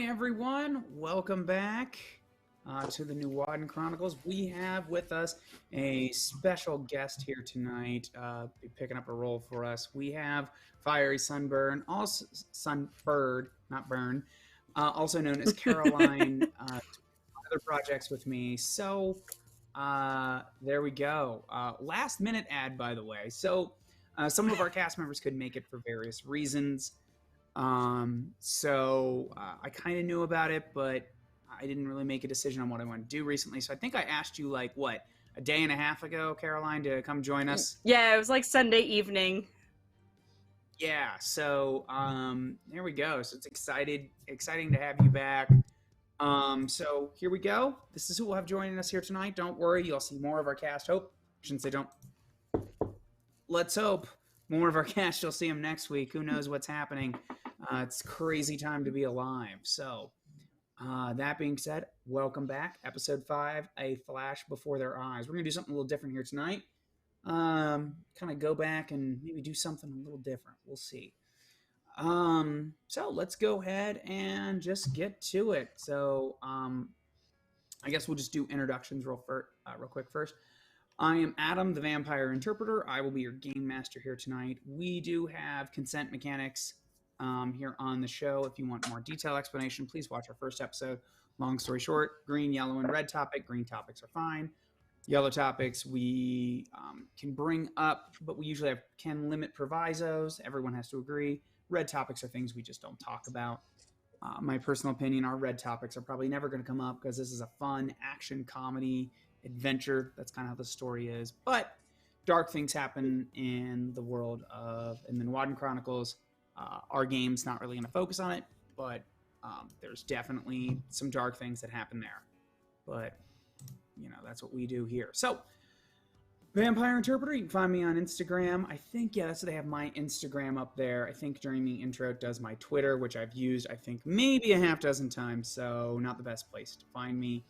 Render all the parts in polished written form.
Hi everyone, welcome back to the Nuadan Chronicles. We have with us a special guest here tonight, picking up a role for us. We have Fiery Sunburn, also Sunbird, not Burn, also known as Caroline, other projects with me. So there we go. Last minute ad, by the way. So some of our cast members couldn't make it for various reasons. I kind of knew about it, but I didn't really make a decision on what I want to do recently. So I think I asked you like, what, a day and a half ago, Caroline, to come join us? Yeah, it was like Sunday evening. Yeah, so there we go. So it's exciting to have you back. So here we go. This is who we'll have joining us here tonight. Don't worry, you'll see more of our cast. Hope. I shouldn't say don't. Let's hope. More of our cast, you'll see them next week. Who knows what's happening? It's a crazy time to be alive. So that being said, welcome back. Episode 5, A Flash Before Their Eyes. We're going to do something a little different here tonight. Kind of go back and maybe do something a little different. We'll see. So let's go ahead and just get to it. So I guess we'll just do introductions real quick first. I am Adam, the Vampire Interpreter. I will be your game master here tonight. We do have consent mechanics here on the show. If you want more detailed explanation, please watch our first episode. Long story short, green, yellow, and red topic. Green topics are fine. Yellow topics we can bring up, but we usually can limit provisos. Everyone has to agree. Red topics are things we just don't talk about. My personal opinion, our red topics are probably never going to come up because this is a fun action comedy adventure. That's kind of how the story is. But dark things happen in the world in the Nuadan Chronicles. Our game's not really going to focus on it, but there's definitely some dark things that happen there. But, you know, that's what we do here. So, Vampire Interpreter, you can find me on Instagram. I think, yeah, that's what they have my Instagram up there. I think during the intro it does my Twitter, which I've used, I think, maybe a half dozen times. So, not the best place to find me.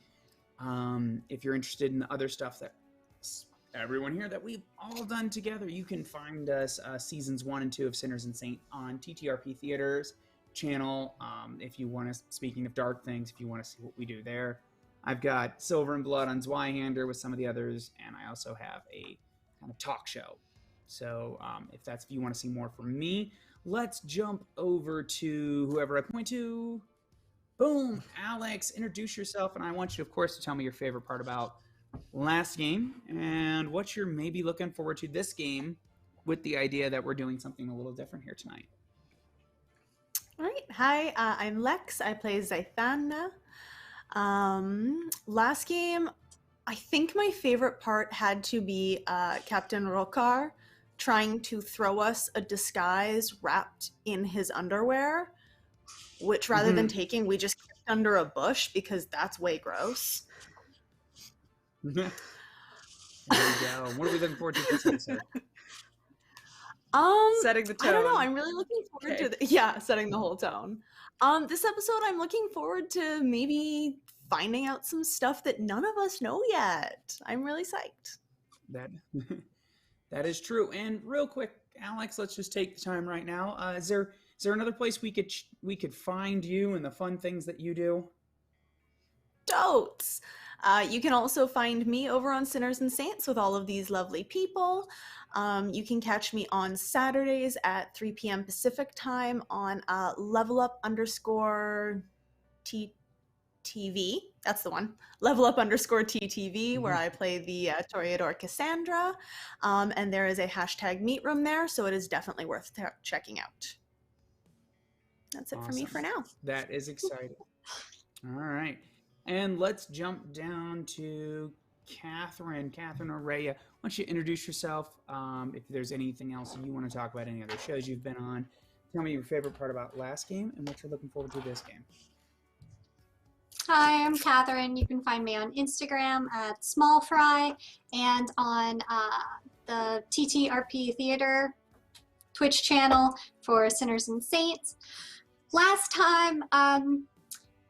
If you're interested in the other stuff that everyone here that we've all done together, you can find us seasons 1 and 2 of Sinners and Saints on TTRP Theater's channel. If you want to, speaking of dark things, if you want to see what we do there, I've got Silver and Blood on Zweihander with some of the others, and I also have a kind of talk show. So if you want to see more from me, let's jump over to whoever I point to. Boom, Alex, introduce yourself, and I want you, of course, to tell me your favorite part about last game and what you're maybe looking forward to this game with the idea that we're doing something a little different here tonight. All right. Hi, I'm Lex. I play Zaithana. Last game, I think my favorite part had to be Captain Rokar trying to throw us a disguise wrapped in his underwear, which rather than taking, we just kept under a bush because that's way gross. There we go. What are we looking forward to this episode? Setting the tone. I don't know. I'm really looking forward to setting the whole tone. This episode, I'm looking forward to maybe finding out some stuff that none of us know yet. I'm really psyched. That is true. And real quick, Alex, let's just take the time right now. Is there another place we could find you and the fun things that you do? Totes! You can also find me over on Sinners and Saints with all of these lovely people. You can catch me on Saturdays at 3 p.m. Pacific time on levelup_TTV. That's the one. levelup_TTV, where I play the Toreador Cassandra. And there is a hashtag meet room there, so it is definitely worth checking out. That's it for me for now. That is exciting. All right. And let's jump down to Catherine Araya. Why don't you introduce yourself? If there's anything else you want to talk about, any other shows you've been on, tell me your favorite part about last game and what you're looking forward to this game. Hi, I'm Catherine. You can find me on Instagram at smallfry and on the TTRP Theater Twitch channel for Sinners and Saints. Last time,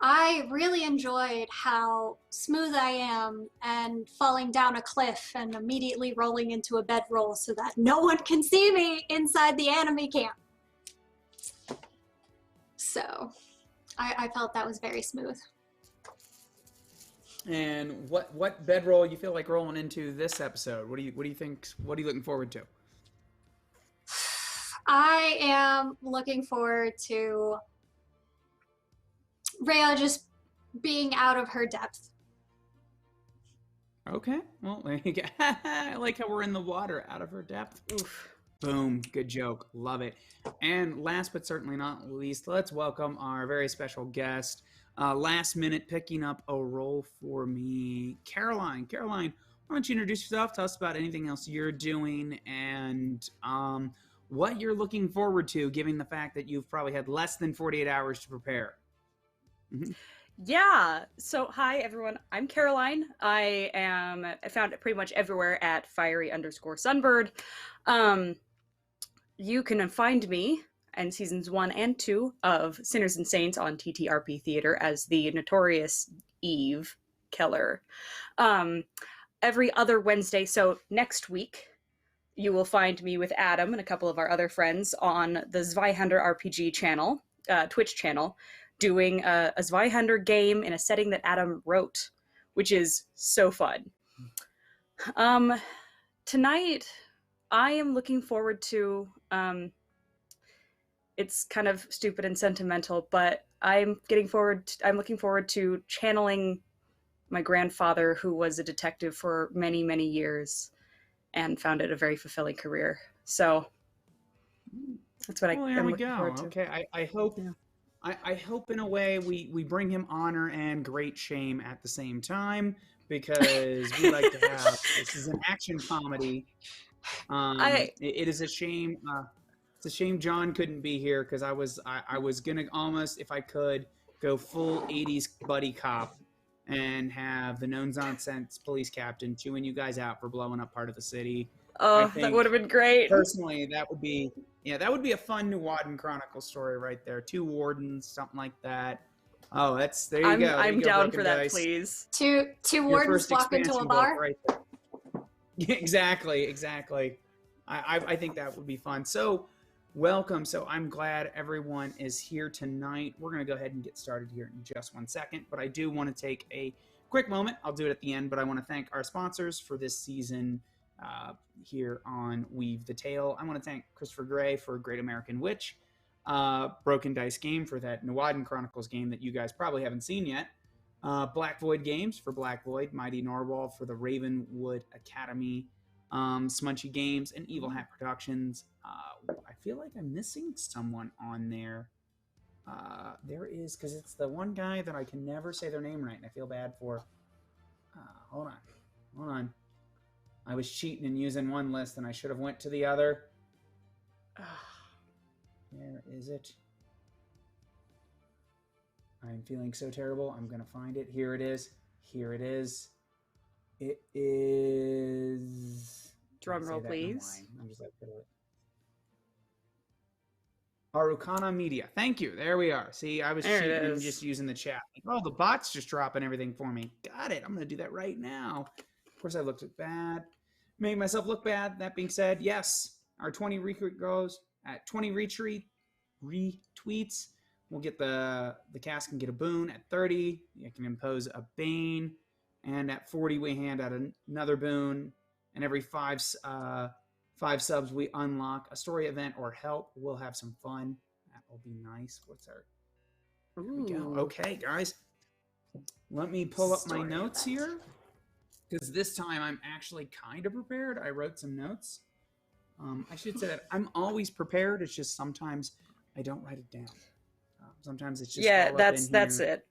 I really enjoyed how smooth I am and falling down a cliff and immediately rolling into a bedroll so that no one can see me inside the enemy camp. So I felt that was very smooth. And what bedroll you feel like rolling into this episode? What do you think? What are you looking forward to? I am looking forward to Rhea just being out of her depth. Okay, well, there you go. I like how we're in the water, out of her depth. Oof. Boom, good joke, love it. And last but certainly not least, let's welcome our very special guest. Last minute picking up a role for me, Caroline. Caroline, why don't you introduce yourself? Tell us about anything else you're doing and what you're looking forward to, given the fact that you've probably had less than 48 hours to prepare. Mm-hmm. Yeah. So, hi everyone. I'm Caroline. I found it pretty much everywhere at fiery_sunbird. You can find me in seasons 1 and 2 of Sinners and Saints on TTRP Theater as the notorious Eve Keller. Every other Wednesday, so next week, you will find me with Adam and a couple of our other friends on the Zweihander RPG channel, Twitch channel, doing a Zweihander game in a setting that Adam wrote, which is so fun. Tonight, I am looking forward to, it's kind of stupid and sentimental, but I'm looking forward to channeling my grandfather, who was a detective for many, many years and found it a very fulfilling career. So that's what I'm looking forward to. Okay, I hope... Yeah. I hope in a way we bring him honor and great shame at the same time, because we like to have, this is an action comedy. It is a shame. It's a shame John couldn't be here, because I was gonna almost, if I could, go full 80s buddy cop and have the no-nonsense police captain chewing you guys out for blowing up part of the city. Oh, that would have been great. Personally, that would be a fun Nuadan Chronicles story right there. 2 wardens, something like that. Oh, there you go. I'm down for that, please. Two wardens walk into a bar. Right there. Exactly. I think that would be fun. So, welcome. So, I'm glad everyone is here tonight. We're going to go ahead and get started here in just 1 second, but I do want to take a quick moment. I'll do it at the end, but I want to thank our sponsors for this season. Here on Weave the Tale. I want to thank Christopher Gray for Great American Witch, Broken Dice Game for that Nuadan Chronicles game that you guys probably haven't seen yet, Black Void Games for Black Void, Mighty Narwhal for the Ravenwood Academy, Smunchy Games, and Evil Hat Productions. I feel like I'm missing someone on there. There is, because it's the one guy that I can never say their name right, and I feel bad for. Hold on. I was cheating and using one list, and I should have went to the other. Where is it? I'm feeling so terrible. I'm going to find it. Here it is. It is... Drum roll, please. I'm just like... Arukana Media. Thank you. There we are. See, I was cheating and just using the chat. Oh, the bot's just dropping everything for me. Got it. I'm going to do that right now. Of course, I looked bad. Made myself look bad. That being said, yes, our 20 retweet goes at 20 retweets. We'll get the cast can get a boon. At 30, you can impose a bane, and at 40, we hand out another boon. And every 5 subs, we unlock a story event or help. We'll have some fun. That will be nice. There we go. Okay, guys, let me pull up my notes here. Because this time I'm actually kind of prepared. I wrote some notes. I should say that I'm always prepared. It's just sometimes I don't write it down. Sometimes it's just that's it.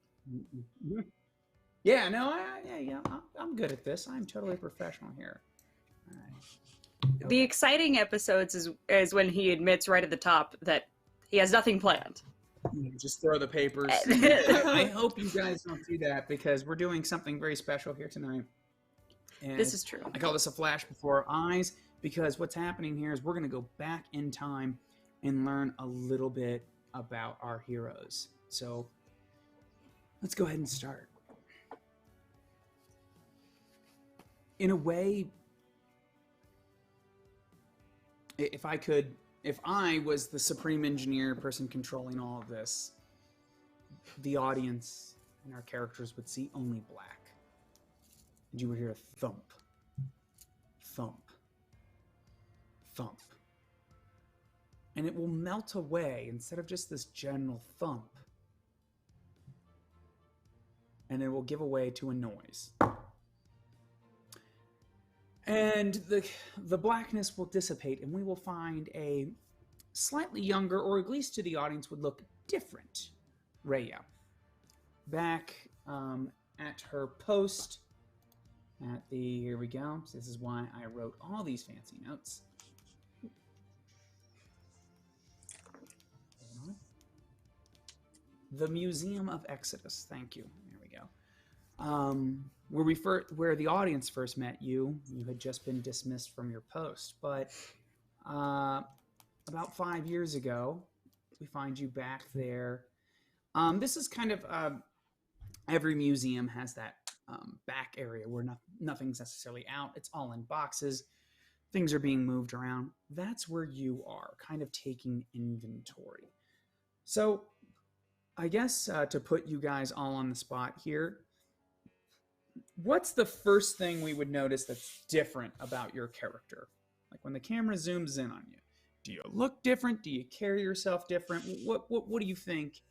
Yeah, no, I'm good at this. I'm totally professional here. All right. The exciting episodes is when he admits right at the top that he has nothing planned. Just throw the papers. I hope you guys don't do that, because we're doing something very special here tonight. And this is true. I call this a flash before our eyes, because what's happening here is we're going to go back in time and learn a little bit about our heroes. So let's go ahead and start. In a way, if I was the supreme engineer person controlling all of this, the audience and our characters would see only black. And you would hear a thump, thump, thump. And it will melt away instead of just this general thump. And it will give way to a noise. And the blackness will dissipate, and we will find a slightly younger, or at least to the audience would look different, Rhea. Back at her post at the, here we go. This is why I wrote all these fancy notes. The Museum of Exodus. Thank you. There we go. Where the audience first met you, you had just been dismissed from your post. But about 5 years ago, we find you back there. This is kind of every museum has that back area where nothing's necessarily out. It's all in boxes. Things are being moved around. That's where you are, kind of taking inventory. So I guess to put you guys all on the spot here, what's the first thing we would notice that's different about your character? Like when the camera zooms in on you, do you look different? Do you carry yourself different? What do you think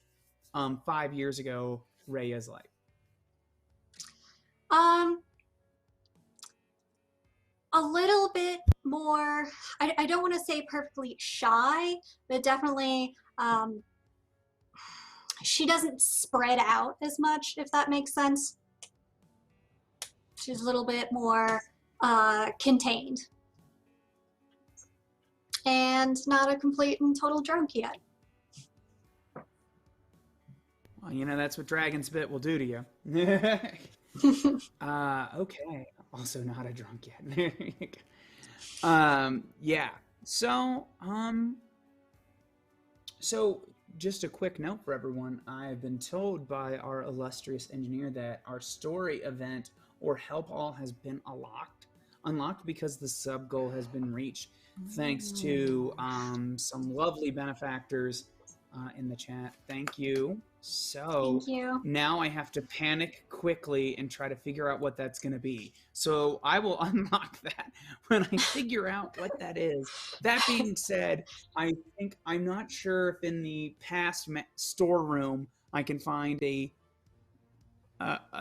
5 years ago Rhea's like? A little bit more, I don't want to say perfectly shy, but definitely she doesn't spread out as much, if that makes sense. She's a little bit more contained. And not a complete and total drunk yet. Well, you know, that's what Dragon Spit will do to you. Okay. Also not a drunk yet. Yeah. So just a quick note for everyone. I've been told by our illustrious engineer that our story event or help all has been unlocked because the sub goal has been reached. Thanks to some lovely benefactors in the chat. Thank you. So thank you. Now I have to panic quickly and try to figure out what that's going to be. So I will unlock that when I figure out what that is. That being said, I'm not sure if in the past storeroom I can find a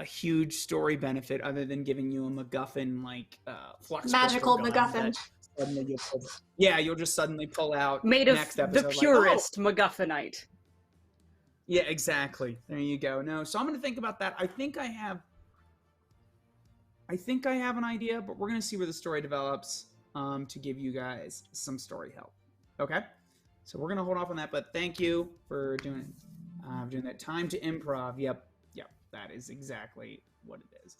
huge story benefit other than giving you a MacGuffin like flux magical MacGuffin. You'll just suddenly pull out made of next episode, the purest MacGuffinite. Yeah, exactly. There you go. No, so I'm going to think about that. I think I have an idea, but we're going to see where the story develops to give you guys some story help. Okay? So we're going to hold off on that, but thank you for doing that. Time to improv. Yep, that is exactly what it is.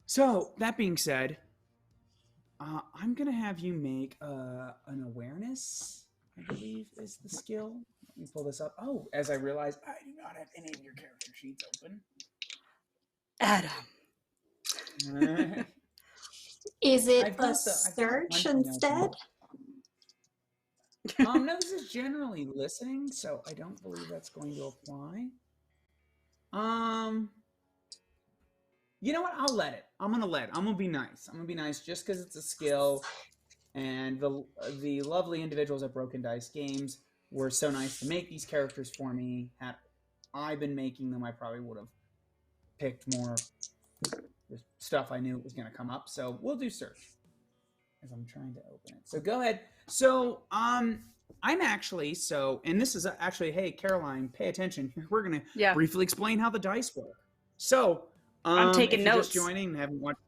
So, that being said, I'm going to have you make an awareness, I believe is the skill. Let me pull this up. Oh, as I realize, I do not have any of your character sheets open. Adam. Is it a search instead? No, this is generally listening, so I don't believe that's going to apply. You know what? I'll let it. I'm gonna be nice. I'm gonna be nice just because it's a skill, and the lovely individuals at Broken Dice Games were so nice to make these characters for me. Had I been making them, I probably would have picked more stuff I knew was gonna come up. So we'll do search as I'm trying to open it. So go ahead. So I'm actually and this is actually, hey Caroline, pay attention. We're gonna briefly explain how the dice work. So I'm taking notes. Just joining, haven't watched.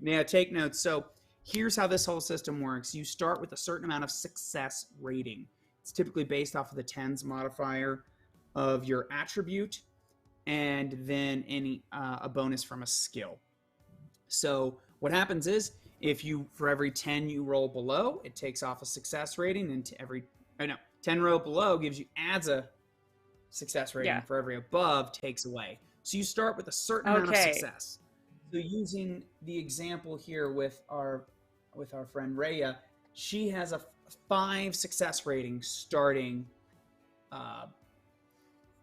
Yeah, take notes. So here's how this whole system works. You start with a certain amount of success rating. It's typically based off of the tens modifier of your attribute, and then a bonus from a skill. So what happens is, if for every 10 you roll below, it takes off a success rating, and 10 roll below adds a success rating. Yeah. For every above takes away. So you start with a certain amount of success. So using the example here with our friend Rhea, she has a 5 success rating starting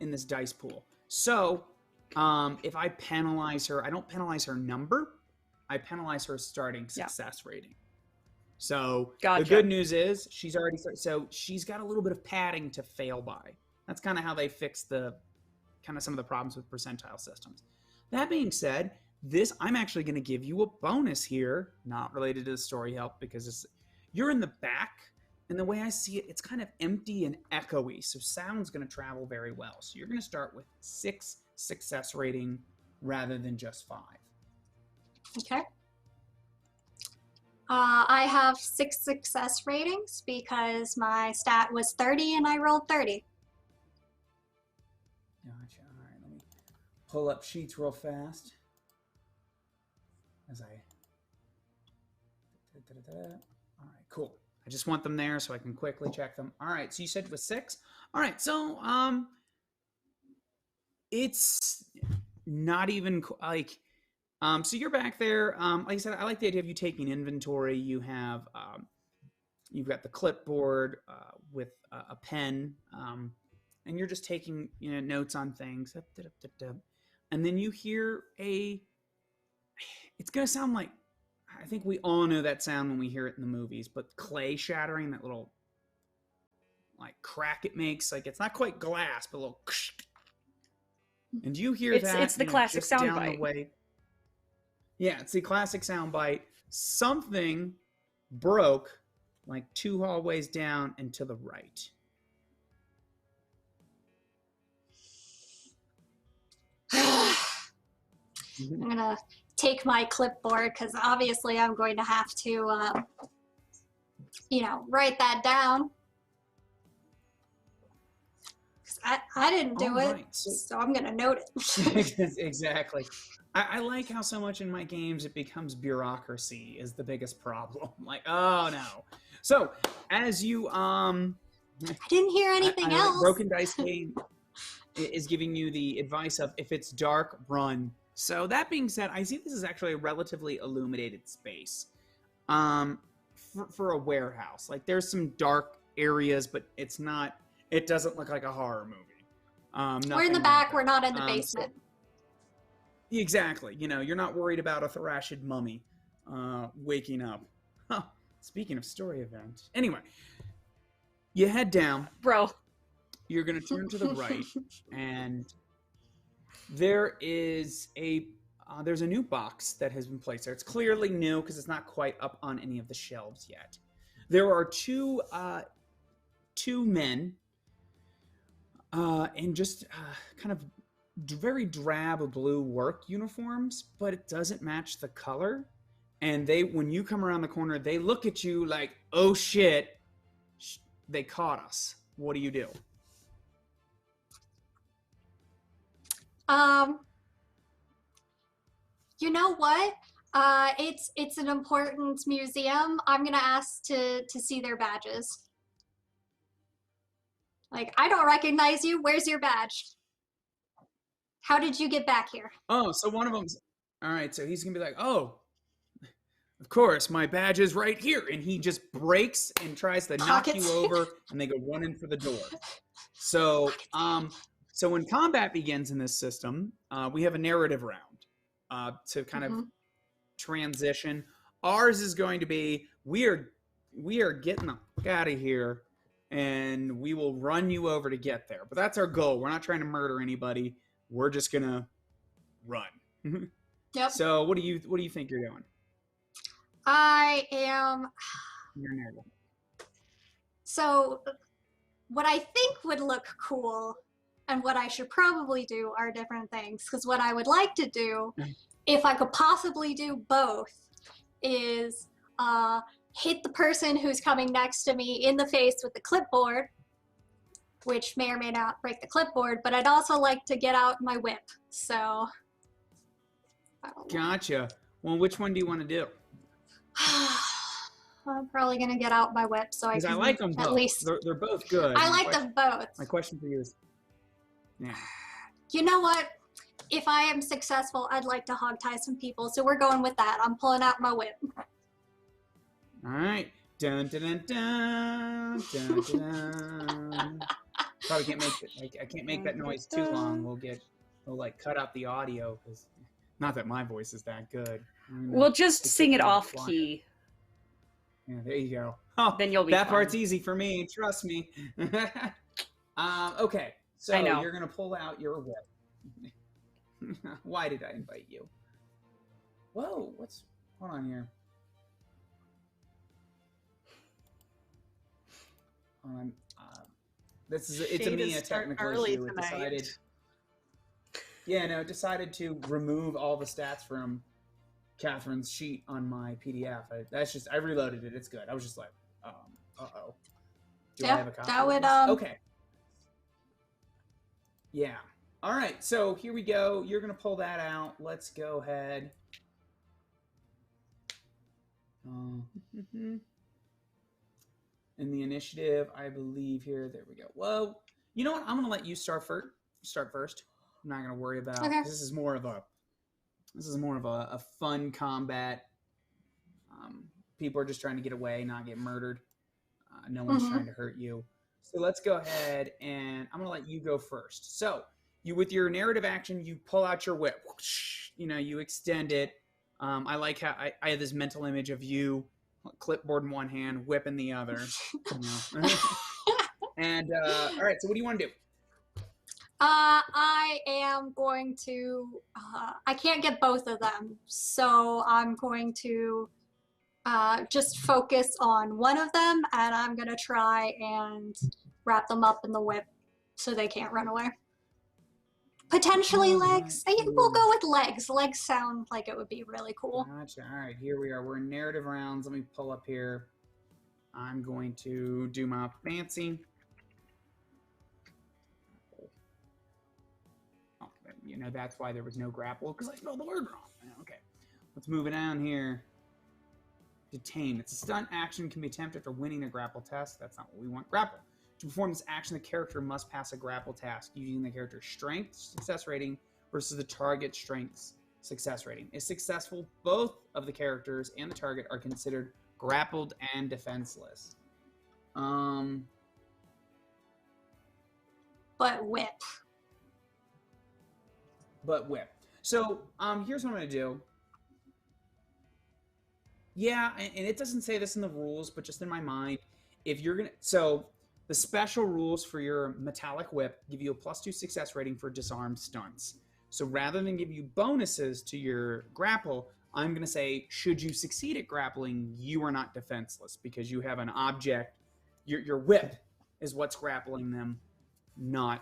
in this dice pool. So if I penalize her, I don't penalize her number. I penalize her starting success rating. So the good news is she's already started, so she's got a little bit of padding to fail by. That's kind of how they fix the kind of some of the problems with percentile systems. That being said, I'm actually going to give you a bonus here, not related to the story help, because you're in the back, and the way I see it, it's kind of empty and echoey, so sound's going to travel very well. So you're going to start with 6 success rating rather than just 5. Okay. I have 6 success ratings because my stat was 30 and I rolled 30. Gotcha. All right, let me pull up sheets real fast. All right, cool. I just want them there so I can quickly check them. All right, so you said it was 6. All right, so it's not even like so you're back there. Like I said, I like the idea of you taking inventory. You have you've got the clipboard with a pen, and you're just taking notes on things. And then you hear it's gonna sound like, I think we all know that sound when we hear it in the movies, but clay shattering, that little like crack it makes, like it's not quite glass, but a little. And you hear that? It's the classic sound bite. Yeah, it's the classic sound bite. Something broke like 2 hallways down and to the right. I'm gonna take my clipboard because obviously I'm going to have to, write that down. I didn't do it, so I'm gonna note it. Exactly. I like how so much in my games it becomes bureaucracy is the biggest problem. Like, oh no. So as you I didn't hear anything else. Broken Dice Game is giving you the advice of if it's dark, run. So that being said, I see this is actually a relatively illuminated space for a warehouse. Like there's some dark areas, but it doesn't look like a horror movie. We're in the back. We're not in the basement. Exactly. You're not worried about a Thrashid mummy waking up. Huh. Speaking of story events. Anyway, you head down. Bro. You're going to turn to the right, and there is there's a new box that has been placed there. It's clearly new because it's not quite up on any of the shelves yet. There are two men in just kind of very drab blue work uniforms, but it doesn't match the color. And when you come around the corner, they look at you like, oh shit, they caught us. What do you do? You know what? It's an important museum. I'm gonna ask to see their badges. Like, I don't recognize you. Where's your badge? How did you get back here? Oh, so one of them's all right. So he's gonna be like, oh, of course, my badge is right here, and he just breaks and tries to knock you over, and they go running for the door. So, so when combat begins in this system, we have a narrative round to kind of transition. Ours is going to be we are getting the fuck out of here, and we will run you over to get there. But that's our goal. We're not trying to murder anybody. We're just gonna run. Yep. So what do you think you're doing? I am. Your narrative. So, what I think would look cool and what I should probably do are different things. Because what I would like to do, if I could possibly do both, is hit the person who's coming next to me in the face with the clipboard, which may or may not break the clipboard, but I'd also like to get out my whip. So, gotcha. Well, which one do you want to do? I'm probably gonna get out my whip so I can. I like them both. At least they're both good. I like them both. My question for you is, yeah. You know what? If I am successful, I'd like to hogtie some people, so we're going with that. I'm pulling out my whip. All right. Dun dun dun dun dun dun. Probably can't make it. I can't make that noise too long. We'll like cut out the audio because not that my voice is that good. We'll just sing it off key. Yeah, there you go. Oh, then you'll be that fine. part's easy for me. Trust me. Okay, so you're gonna pull out your whip. Why did I invite you? Whoa, hold on here. It's a Mia technical issue. Decided to remove all the stats from Catherine's sheet on my PDF. I reloaded it. It's good. I was just like, uh-oh. Do I have a copy? That would Okay. Yeah. All right. So here we go. You're gonna pull that out. Let's go ahead. In the initiative, I believe here. There we go. Well, you know what? I'm gonna let you start first. I'm not gonna worry about. Okay. This is more of a fun combat. People are just trying to get away, not get murdered. No one's trying to hurt you. So let's go ahead, and I'm gonna let you go first. So you, with your narrative action, you pull out your whip. You extend it. I like how I have this mental image of you, clipboard in one hand, whip in the other. And all right, so what do you want to do? I am going to. I can't get both of them, so I'm going to just focus on one of them, and I'm gonna try and wrap them up in the whip so they can't run away. Potentially legs. We'll go with legs. Legs sound like it would be really cool. Gotcha. All right, here we are. We're in narrative rounds. Let me pull up here. I'm going to do my fancy. Oh, that's why there was no grapple, because I spelled the word wrong. Okay, let's move it down here. Detain. It's a stunt action, can be attempted after winning a grapple test. That's not what we want. Grapple. To perform this action, the character must pass a grapple task using the character's strength success rating versus the target's strength success rating. If successful, both of the characters and the target are considered grappled and defenseless. But whip. So, here's what I'm going to do. Yeah, and it doesn't say this in the rules, but just in my mind, if you're going to... So, the special rules for your metallic whip give you a +2 success rating for disarmed stunts. So rather than give you bonuses to your grapple, I'm going to say, should you succeed at grappling, you are not defenseless because you have an object. Your whip is what's grappling them, not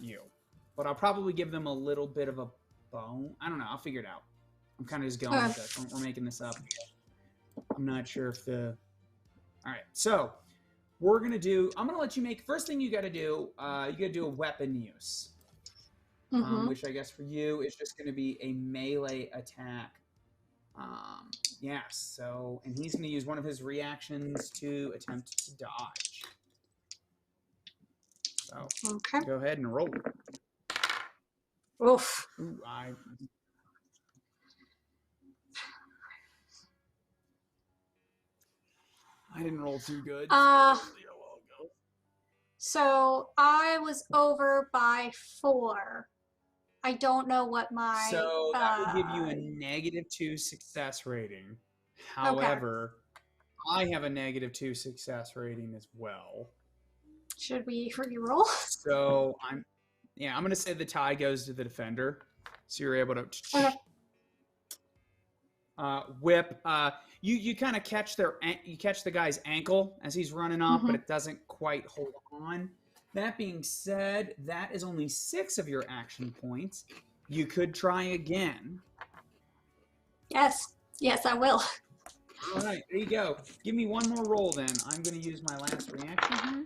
you. But I'll probably give them a little bit of a bone. I don't know. I'll figure it out. I'm kind of just going with this. We're making this up. I'm not sure if the... All right. So we're going to do... I'm going to let you make... First thing you got to do, you got to do a weapon use. Which I guess for you is just going to be a melee attack. Yes. So, and he's going to use one of his reactions to attempt to dodge. So, go ahead and roll. Oof. Ooh, I didn't roll too good. So I was over by 4. I don't know what my... So that will give you a -2 success rating. However, I have a -2 success rating as well. Should we re-roll? So I'm going to say the tie goes to the defender. So you're able to whip. You kind of catch the guy's ankle as he's running off, but it doesn't quite hold on. That being said, that is only 6 of your action points. You could try again. Yes, I will. All right, there you go. Give me one more roll then. I'm going to use my last reaction here.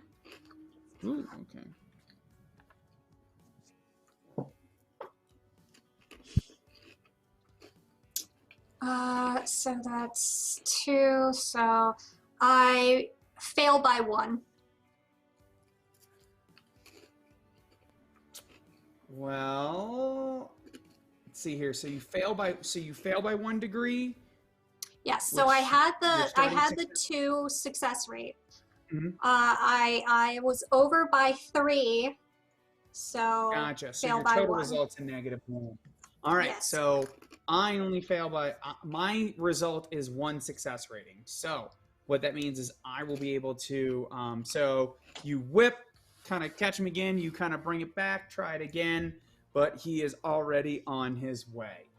Ooh, okay. So that's 2. So I fail by 1. Well, let's see here. So you fail by 1 degree. Yes. So I had the 2 success rate. Mhm. I was over by 3, so Gotcha. So fail your by total 1. result's a -1. All right. Yes. So I only fail by my result is 1 success rating. So what that means is I will be able to. So you whip, kind of catch him again. You kind of bring it back, try it again, but he is already on his way.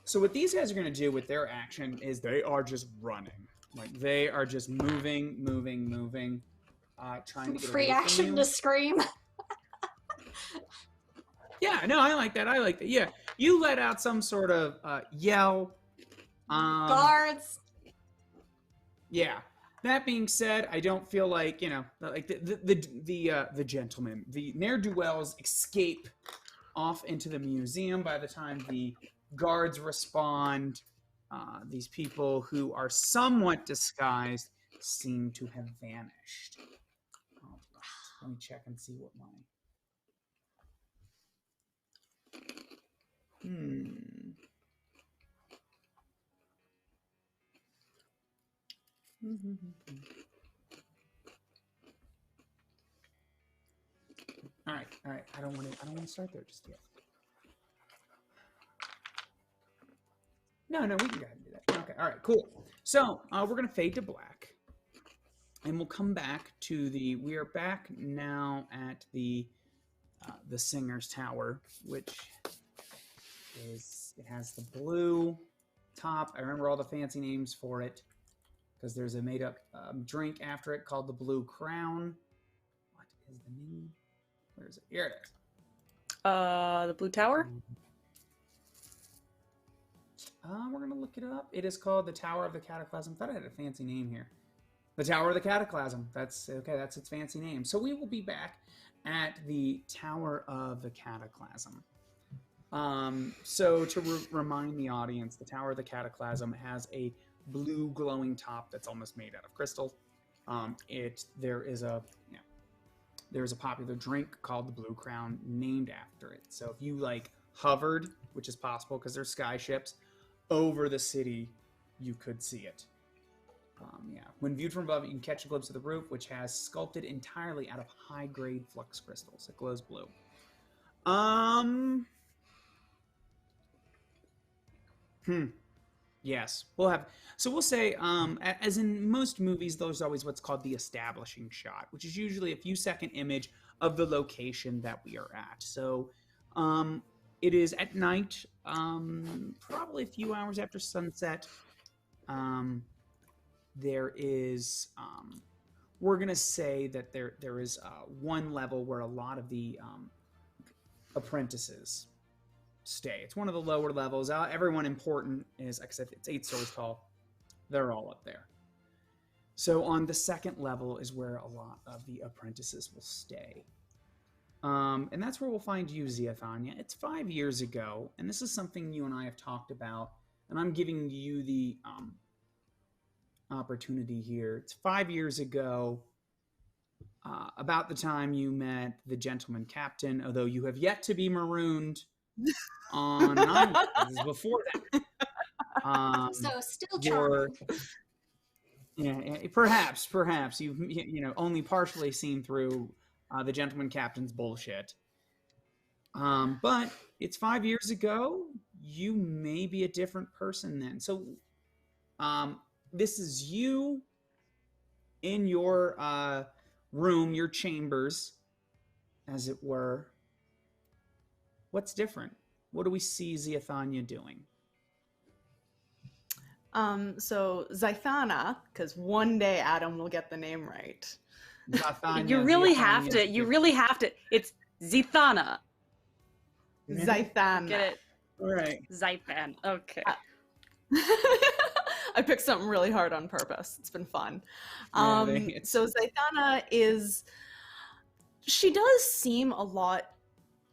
So what these guys are going to do with their action is they are just running. Like they are just moving, trying to get Free away from action you. to scream. Yeah, no, I like that. I like that. Yeah, you let out some sort of yell. Guards. Yeah. That being said, I don't feel like like the gentlemen, the ne'er do wells escape off into the museum. By the time the guards respond, these people who are somewhat disguised seem to have vanished. All right. Let me check and see what my. All right. I don't want to start there just yet. No, we can go ahead and do that. Okay. All right. Cool. So we're gonna fade to black, and we'll come back to the. We are back now at the Singer's Tower, which it has the blue top. I remember all the fancy names for it because there's a made-up drink after it called the Blue Crown. What is the name? Where is it? Here it is. The Blue Tower? We're going to look it up. It is called the Tower of the Cataclysm. I thought it had a fancy name here. The Tower of the Cataclysm. That's okay. That's its fancy name. So we will be back at the Tower of the Cataclysm. So to remind the audience, the Tower of the Cataclysm has a blue glowing top that's almost made out of crystal. There is a popular drink called the Blue Crown named after it. So if you like hovered, which is possible because there's sky ships, over the city, you could see it. When viewed from above, you can catch a glimpse of the roof, which has sculpted entirely out of high-grade flux crystals. It glows blue. Yes, we'll say, as in most movies, there's always what's called the establishing shot, which is usually a few second image of the location that we are at. So, it is at night, probably a few hours after sunset. There is, we're gonna say that there is one level where a lot of the apprentices stay. It's one of the lower levels. Everyone important is, like I said, it's 8 stories tall. They're all up there. So on the second level is where a lot of the apprentices will stay. And that's where we'll find you, Ziathanya. It's 5 years ago, and this is something you and I have talked about, and I'm giving you the opportunity here. It's 5 years ago, about the time you met the gentleman captain, although you have yet to be marooned on an island. This is before that. So still charming. Yeah, perhaps you've only partially seen through the gentleman captain's bullshit. But it's 5 years ago. You may be a different person then. So, this is you in your room, your chambers, as it were. What's different? What do we see Ziathanya doing? So Zythana, because one day Adam will get the name right. Zathanya, You really Ziathanya. have to. It's Zithana. Zythana. Get it? All right. Zythan. Okay. I picked something really hard on purpose. It's been fun. Yeah, So Zythana she does seem a lot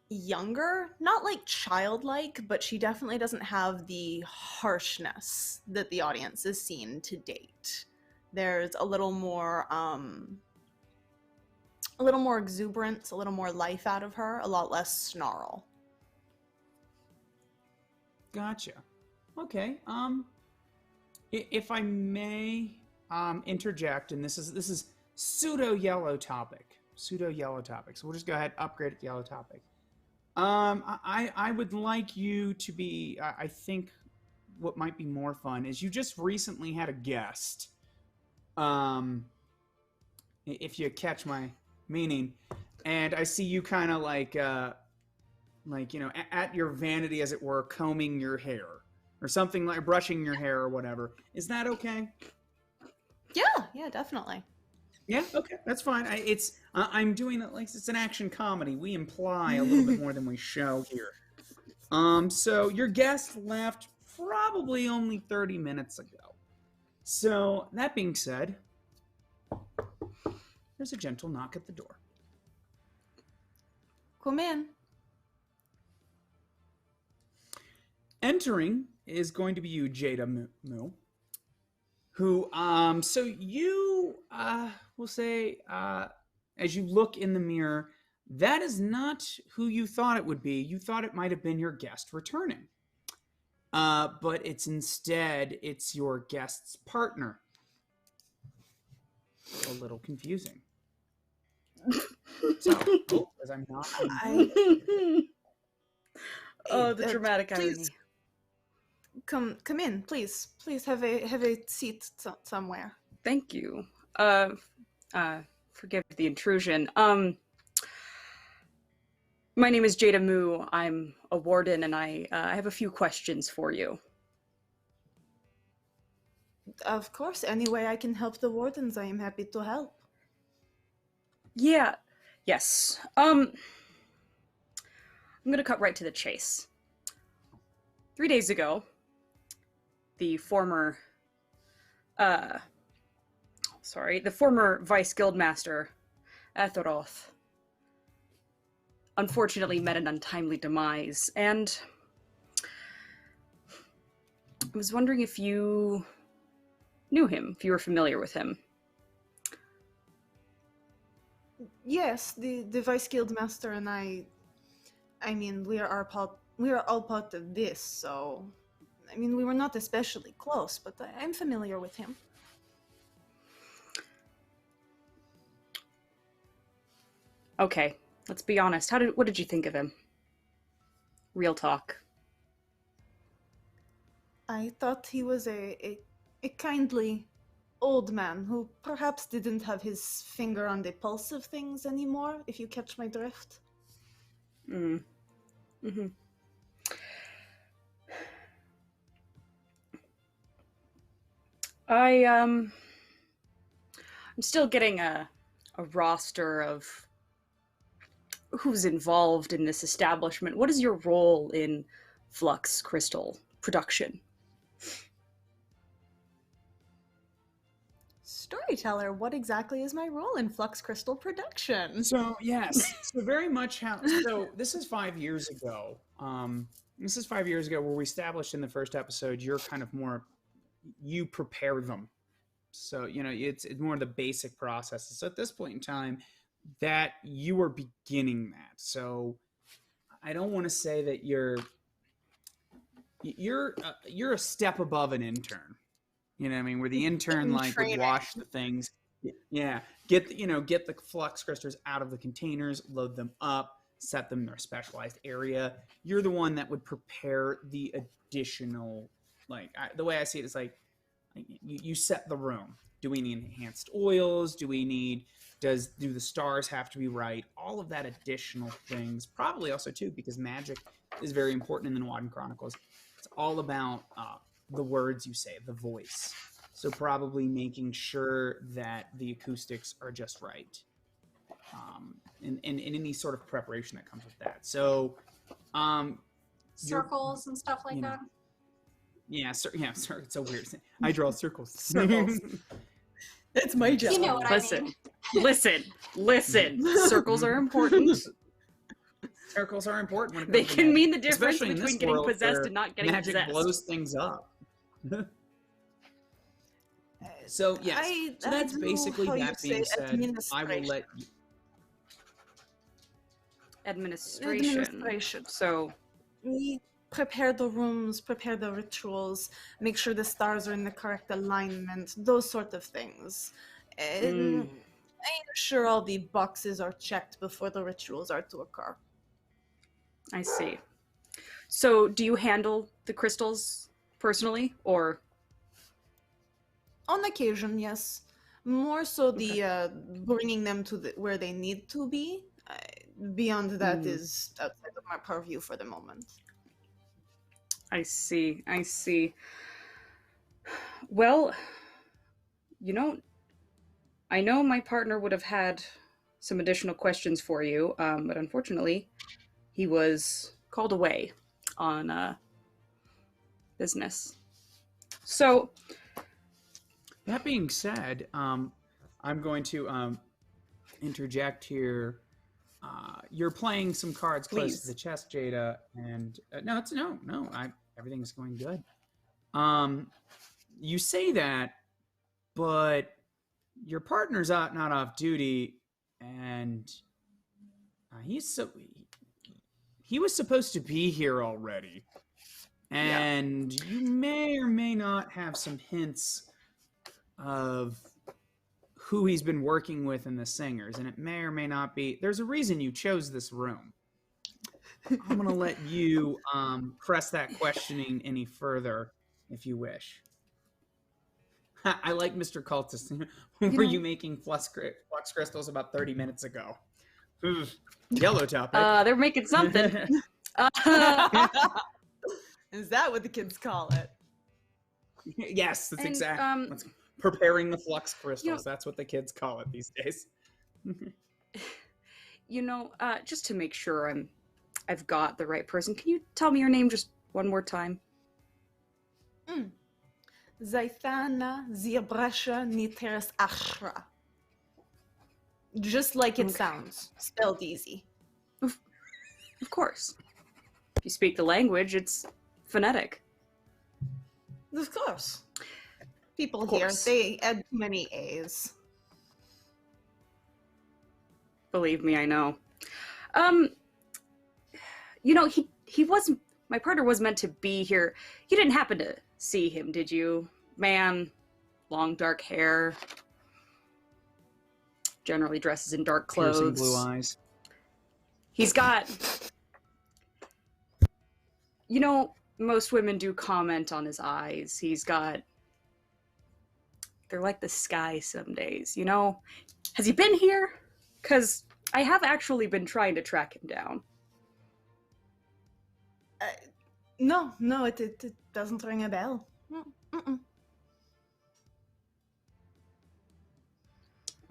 younger, not like childlike, but she definitely doesn't have the harshness that the audience has seen to date. There's a little more exuberance, a little more life out of her, a lot less snarl. Gotcha. Okay. If I may, interject, and this is pseudo yellow topic. So we'll just go ahead upgrade it to yellow topic. I would like you to be. I think what might be more fun is you just recently had a guest. If you catch my meaning, and I see you kind of like at your vanity, as it were, combing your hair or something, like brushing your hair or whatever. Is that okay? Yeah, definitely. Yeah, okay, that's fine. I'm doing it like it's an action comedy. We imply a little bit more than we show here. So your guest left probably only 30 minutes ago. So that being said, there's a gentle knock at the door. Come in. Entering is going to be you, Jada Moo, who, so you, will say, as you look in the mirror, that is not who you thought it would be. You thought it might have been your guest returning. But it's your guest's partner. A little confusing. So, as I'm not... Oh, the dramatic irony. Please, come in, please. Please have a seat somewhere. Thank you. Forgive the intrusion. My name is Jada Moo. I'm a warden, and I have a few questions for you. Of course, any way I can help the wardens, I am happy to help. Yeah. Yes. I'm gonna cut right to the chase. 3 days ago, the former Vice Guildmaster, Atheroth, unfortunately met an untimely demise, and I was wondering if you knew him, if you were familiar with him. Yes, the Vice Guildmaster and I mean, we are all part of this, so I mean, we were not especially close, but I'm familiar with him. Okay, let's be honest. What did you think of him? Real talk. I thought he was a kindly old man who perhaps didn't have his finger on the pulse of things anymore, if you catch my drift. Mm-hmm. I'm still getting a roster of who's involved in this establishment. What is your role in Flux Crystal production? Storyteller, what exactly is my role in Flux Crystal production? So, yes. So very much so this is 5 years ago. This is 5 years ago where we established in the first episode, you're kind of more, you prepare them. So, it's more the basic processes. So at this point in time, that you are beginning that. So I don't want to say that you're a step above an intern. You know what I mean? Where the intern would wash the things. Yeah. Get the flux crystals out of the containers, load them up, set them in their specialized area. You're the one that would prepare the additional, the way I see it is you set the room. Do we need enhanced oils? Do the stars have to be right? All of that additional things. Probably also too, because magic is very important in the Nuadan Chronicles. It's all about the words you say, the voice. So probably making sure that the acoustics are just right. And any sort of preparation that comes with that. So circles and stuff like that. Yeah, it's so weird. I draw circles. Circles. That's my job. You know what I mean. Listen. Circles are important. Circles are important. When it They comes to can magic. mean the difference Especially in between this getting world possessed where and not getting magic possessed. blows things up. So yes, so that's basically that being said. I will let you. Administration. So prepare the rooms, prepare the rituals, make sure the stars are in the correct alignment, those sort of things. And I ensure all the boxes are checked before the rituals are to occur. I see. So, do you handle the crystals personally, or? On occasion, yes. More so the bringing them to where they need to be. Beyond that is outside of my purview for the moment. I see. I see. Well, I know my partner would have had some additional questions for you, but unfortunately, he was called away on business. So, that being said, I'm going to interject here. You're playing some cards close to the chest, Jada, and everything's going good. You say that, but your partner's not off duty, and he was supposed to be here already, and you may or may not have some hints of who he's been working with in the singers, and it may or may not be. There's a reason you chose this room. I'm going to let you press that questioning any further if you wish. I like Mr. Cultist. Were you making flux crystals about 30 minutes ago? Yellow topic. They're making something. Is that what the kids call it? Yes, that's exactly. Preparing the flux crystals. That's what the kids call it these days. Just to make sure I've got the right person, can you tell me your name just one more time? Zaithana Ziabresha Niteris Ashra. Just like it sounds. Spelled easy. Of course. If you speak the language, it's phonetic. Of course. People here, they add too many A's. Believe me, I know. He wasn't, my partner was meant to be here. You didn't happen to see him, did you? Man, long dark hair, generally dresses in dark clothes. Piercing blue eyes. He's got, most women do comment on his eyes. He's got, they're like the sky some days, Has he been here? Because I have actually been trying to track him down. No, it doesn't ring a bell.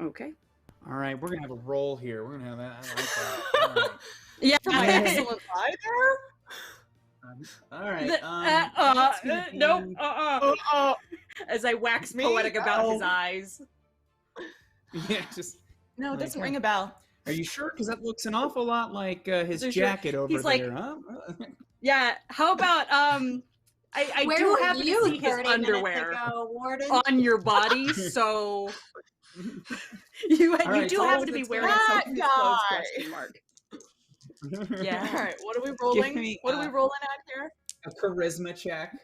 Okay. All right, we're going to have a roll here. We're going to have that. I like that. All right. Yeah. For my excellent eye All right. Nope. As I wax poetic about his eyes. Yeah, just. No, it doesn't ring a bell. Are you sure? Because that looks an awful lot like his jacket over He's there, like, huh? Yeah. How about I do have to see his underwear on your body, so you do have to be wearing some clothes? Question mark. Yeah. All right. What are we rolling? What are we rolling at here? A charisma check.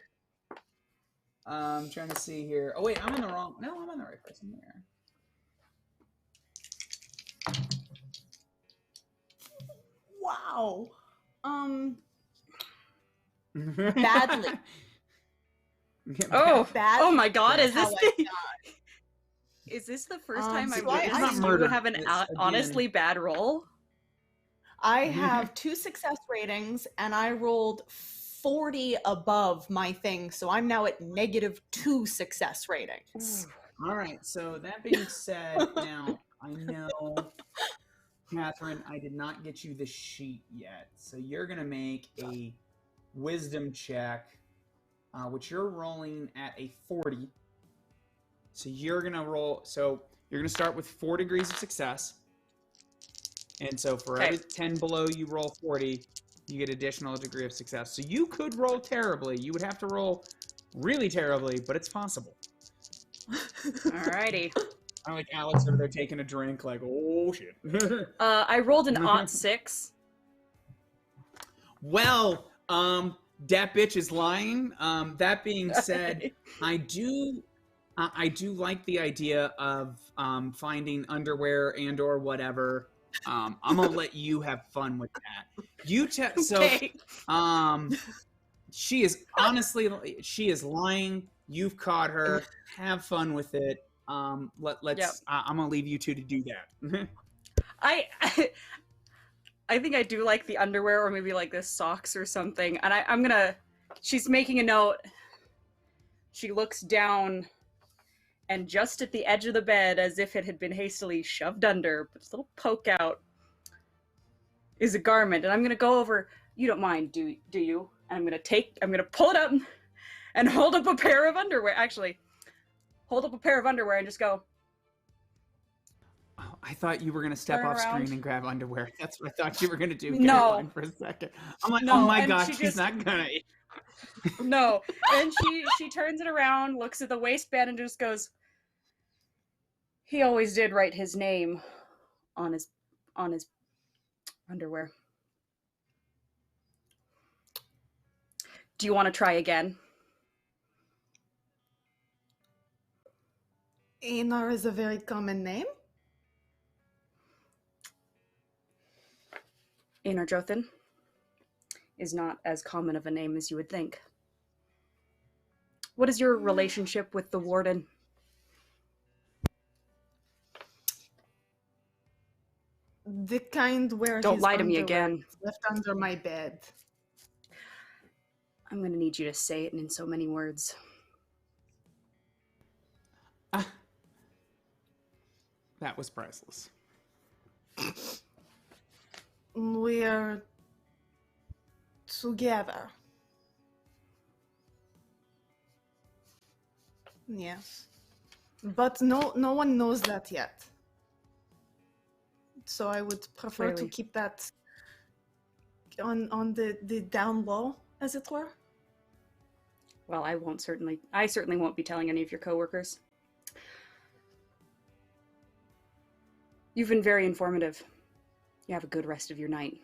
I'm trying to see here. Oh wait, I'm on the wrong. No, I'm on the right person here. Wow. Badly. Oh my God! Is this the first time I've witnessed you have an honestly bad roll? I have 2 success ratings, and I rolled 40 above my thing, so I'm now at -2 success ratings. All right. So that being said, now I know, Catherine, I did not get you the sheet yet, so you're gonna make a wisdom check, which you're rolling at a 40. So you're gonna roll. So you're gonna start with 4 degrees of success. And so for every 10 below you roll 40, you get additional degree of success. So you could roll terribly. You would have to roll really terribly, but it's possible. Alrighty. I like Alex over there taking a drink like, oh shit. I rolled an +6. Well, that bitch is lying. That being said, I do like the idea of finding underwear and or whatever. I'm gonna let you have fun with that. Okay. She is lying. You've caught her. Have fun with it. Let's. Yep. I'm gonna leave you two to do that. I think I do like the underwear, or maybe like the socks or something. And I'm gonna. She's making a note. She looks down, and just at the edge of the bed, as if it had been hastily shoved under, but a little poke out, is a garment. And I'm gonna go over. You don't mind, do you? And I'm gonna pull it up and hold up a pair of underwear. Actually, hold up a pair of underwear and just go. Oh, I thought you were gonna step Turn off around. screen and grab underwear. That's what I thought you were gonna do. No. For a second. I'm like, No, oh my and gosh, she she's just- not gonna. No. And she turns it around, looks at the waistband, and just goes, he always did write his name on his underwear. Do you want to try again? Einar is a very common name. Einar Jothan is not as common of a name as you would think. What is your relationship with the warden? The kind where Don't his lie to me underwear again. is left under my bed. I'm going to need you to say it in so many words. That was priceless. We're together. Yes. But no one knows that yet. So I would prefer to Clearly. keep that on the down low, as it were. Well, I certainly won't be telling any of your coworkers. You've been very informative. You have a good rest of your night.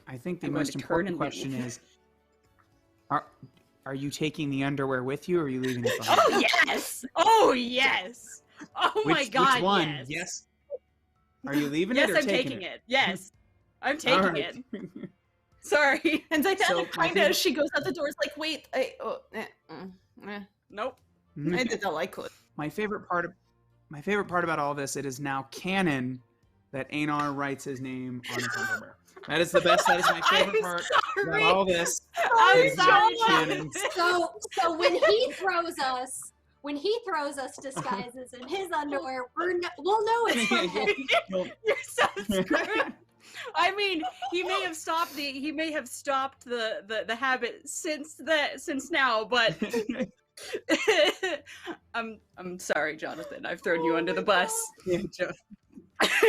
I think the I'm going most to turn important and question leave. is, are you taking the underwear with you, or are you leaving it behind? Oh yes! Oh yes! Oh my God! Which one? Yes. Yes. Are you leaving Yes, it or I'm taking taking it. Yes, I'm taking All right. it. Sorry. And Zaitana So, my kind of, favorite- as she goes out the door, is like, wait, I Nope. did all I could. My favorite part about all this, it is now canon that Einar writes his name on his underwear. That is the best. That is my favorite I'm part sorry. about all this. I'm It is now sorry. canon. So when he throws us disguises in his underwear, we'll know it's from him. You're so screwed. I mean, he may have stopped the habit since now, but I'm sorry, Jonathan. I've thrown you under the bus. Yeah,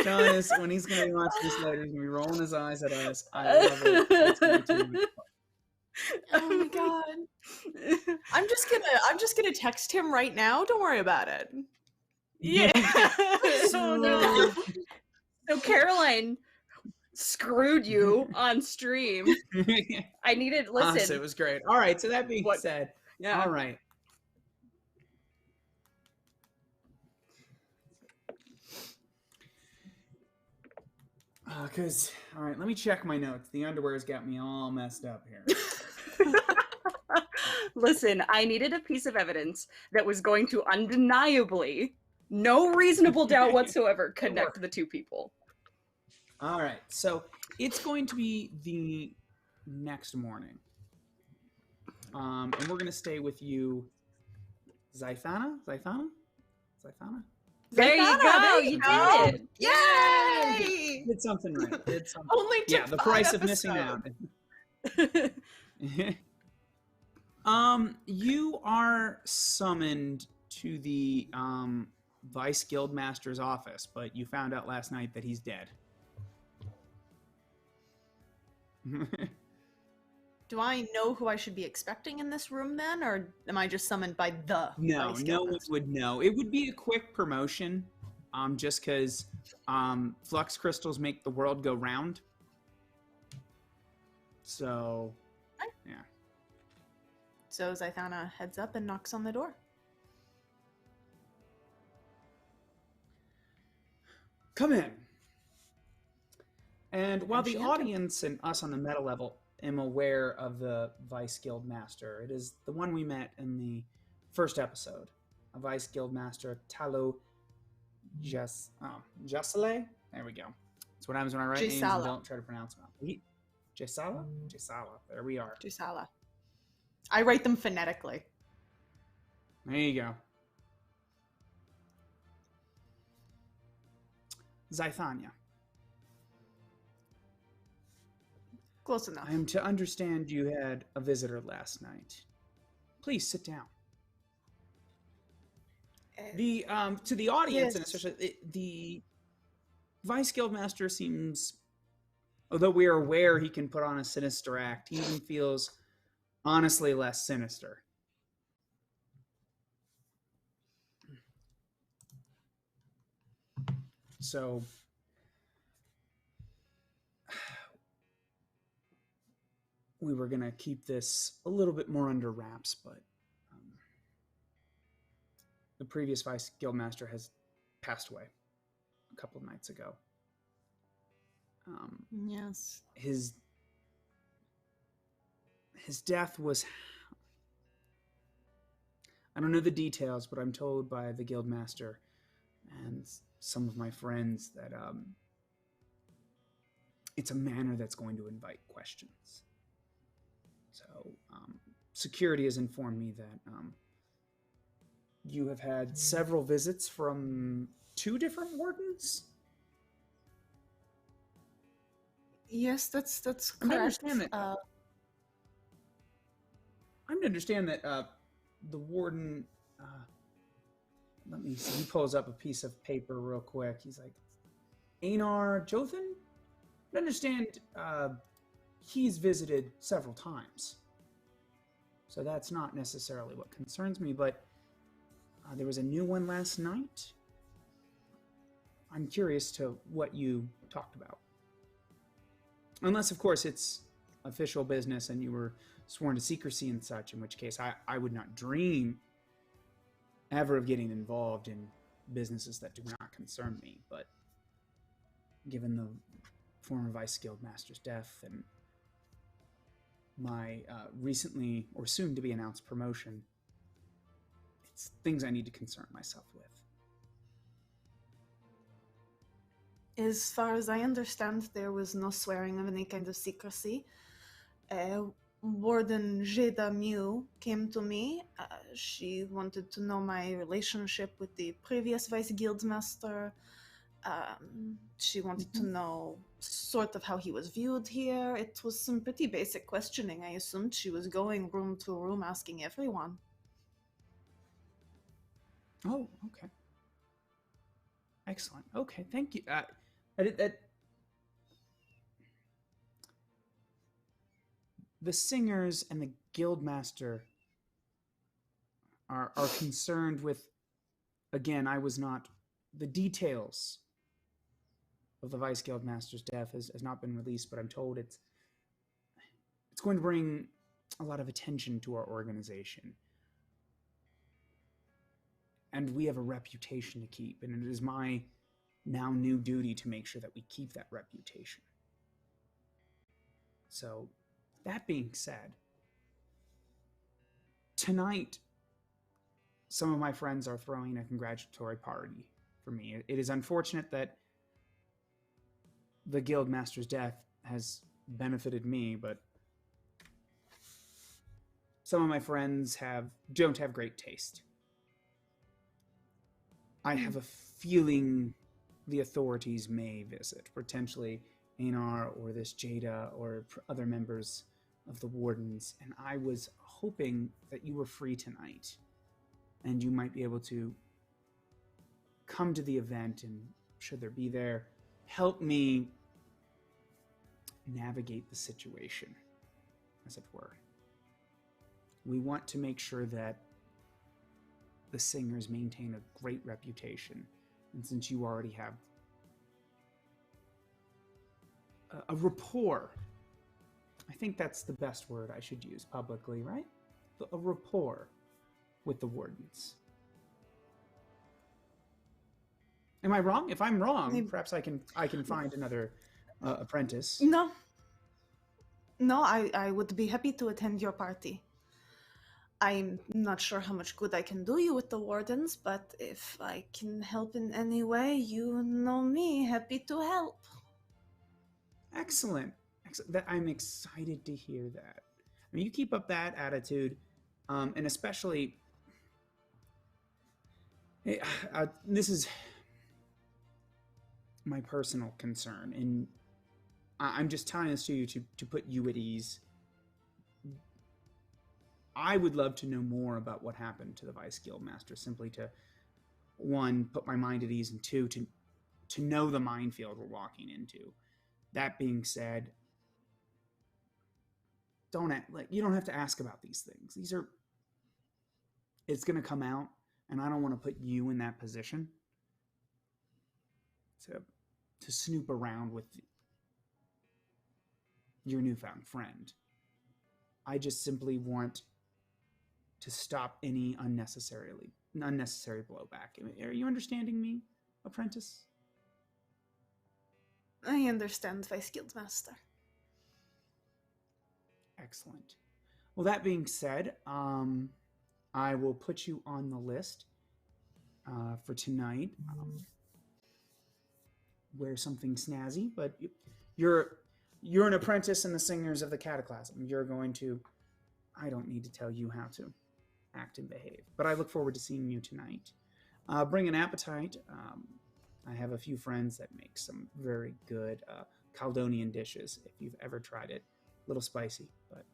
John is, when he's gonna be watching this later, he's gonna be rolling his eyes at us. I love it. It's gonna be too much fun. Oh my god. I'm just gonna text him right now. Don't worry about it. Yeah. Oh no. So Caroline screwed you on stream. I needed listen. Honestly, it was great. All right, so that being What- said, Yeah. all right. All right, let me check my notes. The underwear's got me all messed up here. Listen, I needed a piece of evidence that was going to undeniably, no reasonable doubt whatsoever, connect the two people. All right, so it's going to be the next morning. And we're going to stay with you, Zaithana? There you Zaitana, go. there You go. did it. Yay! Did something right. Did something. Only took Yeah, the 5 price of missing episodes. out. You are summoned to the Vice Guildmaster's office, but you found out last night that he's dead. Do I know who I should be expecting in this room then, or am I just summoned by the No, Vice no one Guildmaster? would know. It would be a quick promotion, just because flux crystals make the world go round. So, yeah. So Zythana heads up and knocks on the door. Come in. And while And the she entered. audience and us on the meta level am aware of the Vice Guild Master, it is the one we met in the first episode. A Vice Guild Master, Talo Jasale? There we go. That's what happens when I write names and Gisala. don't try to pronounce them. Gisala? Gisala. There we are. Gisala. I write them phonetically. There you go. Zythania. Close enough. I am to understand you had a visitor last night. Please sit down. The to the audience, Yes. and especially the Vice Guildmaster seems, although we are aware he can put on a sinister act, he even feels honestly less sinister. So we were going to keep this a little bit more under wraps, but the previous Vice Guildmaster has passed away a couple of nights ago. Yes. His death was, I don't know the details, but I'm told by the Guildmaster and some of my friends that it's a manner that's going to invite questions. So security has informed me that you have had several visits from 2 different wardens. Yes, that's I'm to correct. understand that. I'm to understand that the warden. Let me see. He pulls up a piece of paper real quick. He's like, Einar Jothan? I understand he's visited several times. So that's not necessarily what concerns me, but there was a new one last night. I'm curious to what you talked about. Unless, of course, it's official business and you were sworn to secrecy and such, in which case I would not dream ever of getting involved in businesses that do not concern me. But given the former Vice Guildmaster's death and my recently or soon to be announced promotion, it's things I need to concern myself with. As far as I understand, there was no swearing of any kind of secrecy. Warden Jada Mew came to me. She wanted to know my relationship with the previous Vice Guildmaster. She wanted to know sort of how he was viewed here. It was some pretty basic questioning. I assumed she was going room to room asking everyone. Oh, okay. Excellent. Okay, thank you. The singers and the guildmaster are concerned with, again, I was not, the details of the Vice Guildmaster's death has not been released, but I'm told it's going to bring a lot of attention to our organization. And we have a reputation to keep, and it is my now new duty to make sure that we keep that reputation. So, that being said, tonight, some of my friends are throwing a congratulatory party for me. It is unfortunate that the Guildmaster's death has benefited me, but some of my friends don't have great taste. I have a feeling the authorities may visit, potentially Einar or this Jada or other members of the Wardens, and I was hoping that you were free tonight and you might be able to come to the event and, should there be there, help me navigate the situation, as it were. We want to make sure that the singers maintain a great reputation, and since you already have a rapport, I think that's the best word I should use publicly, right? A rapport with the wardens. Am I wrong? If I'm wrong, perhaps I can find another apprentice. No, I would be happy to attend your party. I'm not sure how much good I can do you with the wardens, but if I can help in any way, you know me, happy to help. Excellent. I'm excited to hear that. I mean, you keep up that attitude, and especially, this is my personal concern, and I'm just telling this to you to put you at ease. I would love to know more about what happened to the Vice Guildmaster, simply to, one, put my mind at ease, and two, to know the minefield we're walking into. That being said, you don't have to ask about these things. It's going to come out, and I don't want to put you in that position to snoop around with your newfound friend. I just simply want to stop any unnecessary blowback. Are you understanding me, apprentice? I understand, Vice Guildmaster. Excellent. Well, that being said, I will put you on the list for tonight. Wear something snazzy, but you're an apprentice in the Singers of the Cataclysm. You're going to... I don't need to tell you how to act and behave, but I look forward to seeing you tonight. Bring an appetite. I have a few friends that make some very good Caledonian dishes, if you've ever tried it. A little spicy, but...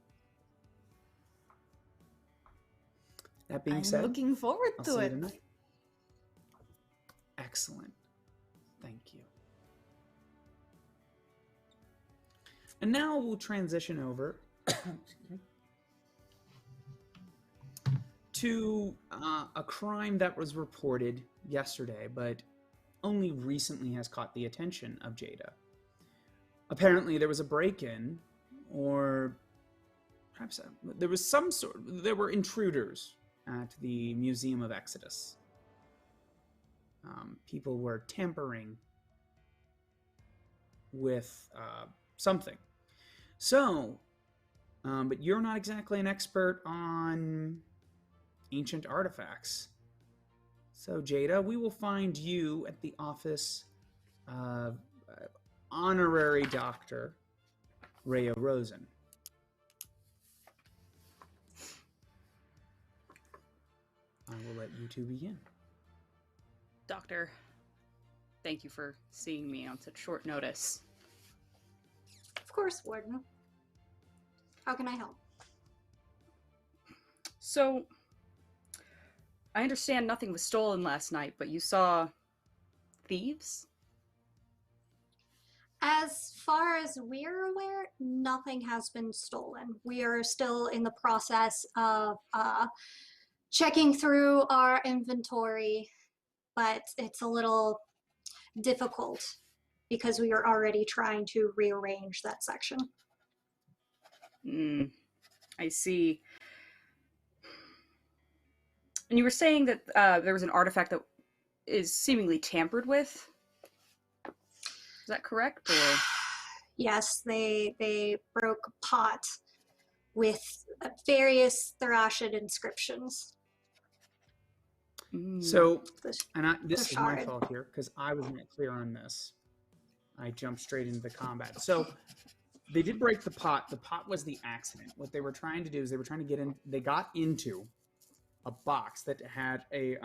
That being said, I'm looking forward I'll to see it. you tonight. Excellent. Thank you. And now we'll transition over to a crime that was reported yesterday, but only recently has caught the attention of Jada. Apparently there was a break-in, or perhaps there was there were intruders at the Museum of Exodus. People were tampering with something. So, but you're not exactly an expert on ancient artifacts. So, Jada, we will find you at the office of Honorary Doctor Rhea Rosen. I will let you two begin. Doctor, thank you for seeing me on such short notice. Of course, Warden. How can I help? So, I understand nothing was stolen last night, but you saw thieves? As far as we're aware, nothing has been stolen. We are still in the process of checking through our inventory, but it's a little difficult because we are already trying to rearrange that section. I see. And you were saying that there was an artifact that is seemingly tampered with? Is that correct? Or? Yes, they broke a pot with various Tharashid inscriptions. So, and this is my fault here, because I wasn't clear on this. I jumped straight into the combat. So, they did break the pot. The pot was the accident. What they were trying to do is they got into a box that had a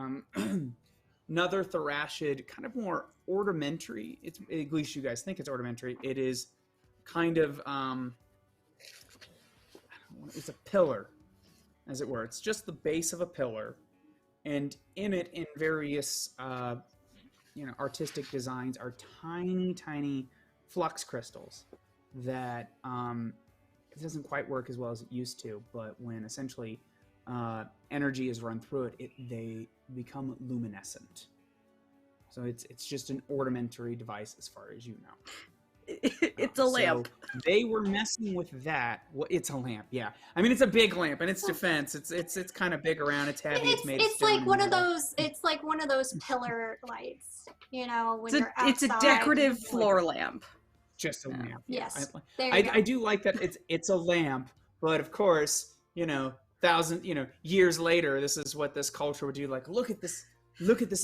another Tharashid, kind of more ornamentary. It's, at least you guys think it's ornamentary. It is kind of it's a pillar, as it were. It's just the base of a pillar, and in it, in various artistic designs, are tiny flux crystals that it doesn't quite work as well as it used to, but when essentially energy is run through it, they become luminescent. So it's just an ornamentary device as far as you know. It's a lamp. So they were messing with that. Well, it's a lamp, yeah. I mean, it's a big lamp, in its defense. It's kind of big around. It's heavy. It's made of It's stone like and one of metal. those. It's like one of those pillar lights. You know, when It's you're a, it's outside. a decorative floor lamp. Just a Yeah. lamp. Yeah. Yes. There you go. I do like that it's a lamp, but of course, years later, this is what this culture would do. Like, look at this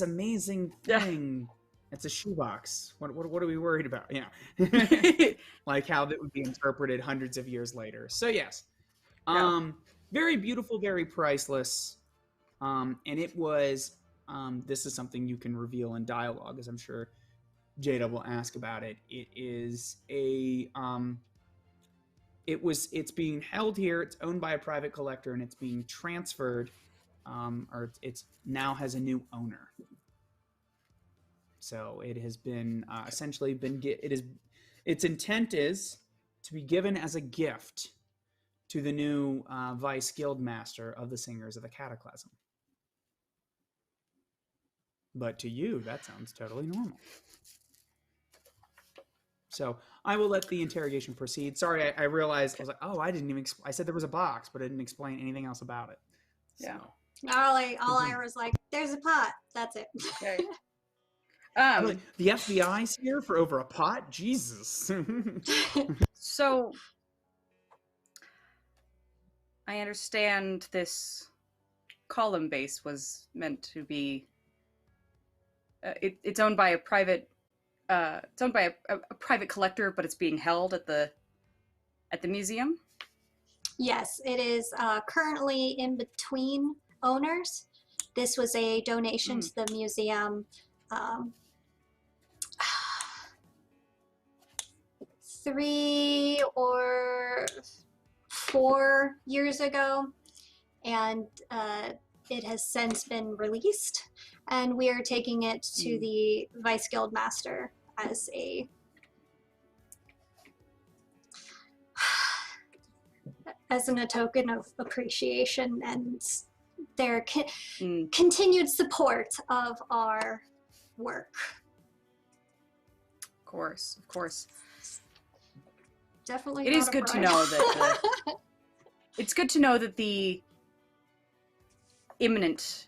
amazing Yeah. thing. It's a shoebox. What are we worried about? Yeah. Like how that would be interpreted hundreds of years later. So yes. Very beautiful, very priceless. And it was this is something you can reveal in dialogue, as I'm sure Jada will ask about it. It is a it's being held here. It's owned by a private collector, and it's being transferred, or it's now has a new owner. So it has been essentially been its intent is to be given as a gift to the new Vice Guild Master of the Singers of the Cataclysm. But to you, that sounds totally normal. So I will let the interrogation proceed. Sorry, I realized, I was like, oh, I didn't even, I said there was a box, but I didn't explain anything else about it. Yeah. So. All I was like, there's a pot. That's it. Okay. Really? The FBI's here for over a pot? Jesus. So I understand this column base was meant to be it's owned by a private it's owned by a private collector, but it's being held at the museum. Yes, it is currently in between owners. This was a donation to the museum 3 or 4 years ago, and it has since been released, and we are taking it to the Vice Guild Master as a token of appreciation and their continued support of our work. Of course. Definitely. It is good to know that it's good to know that the imminent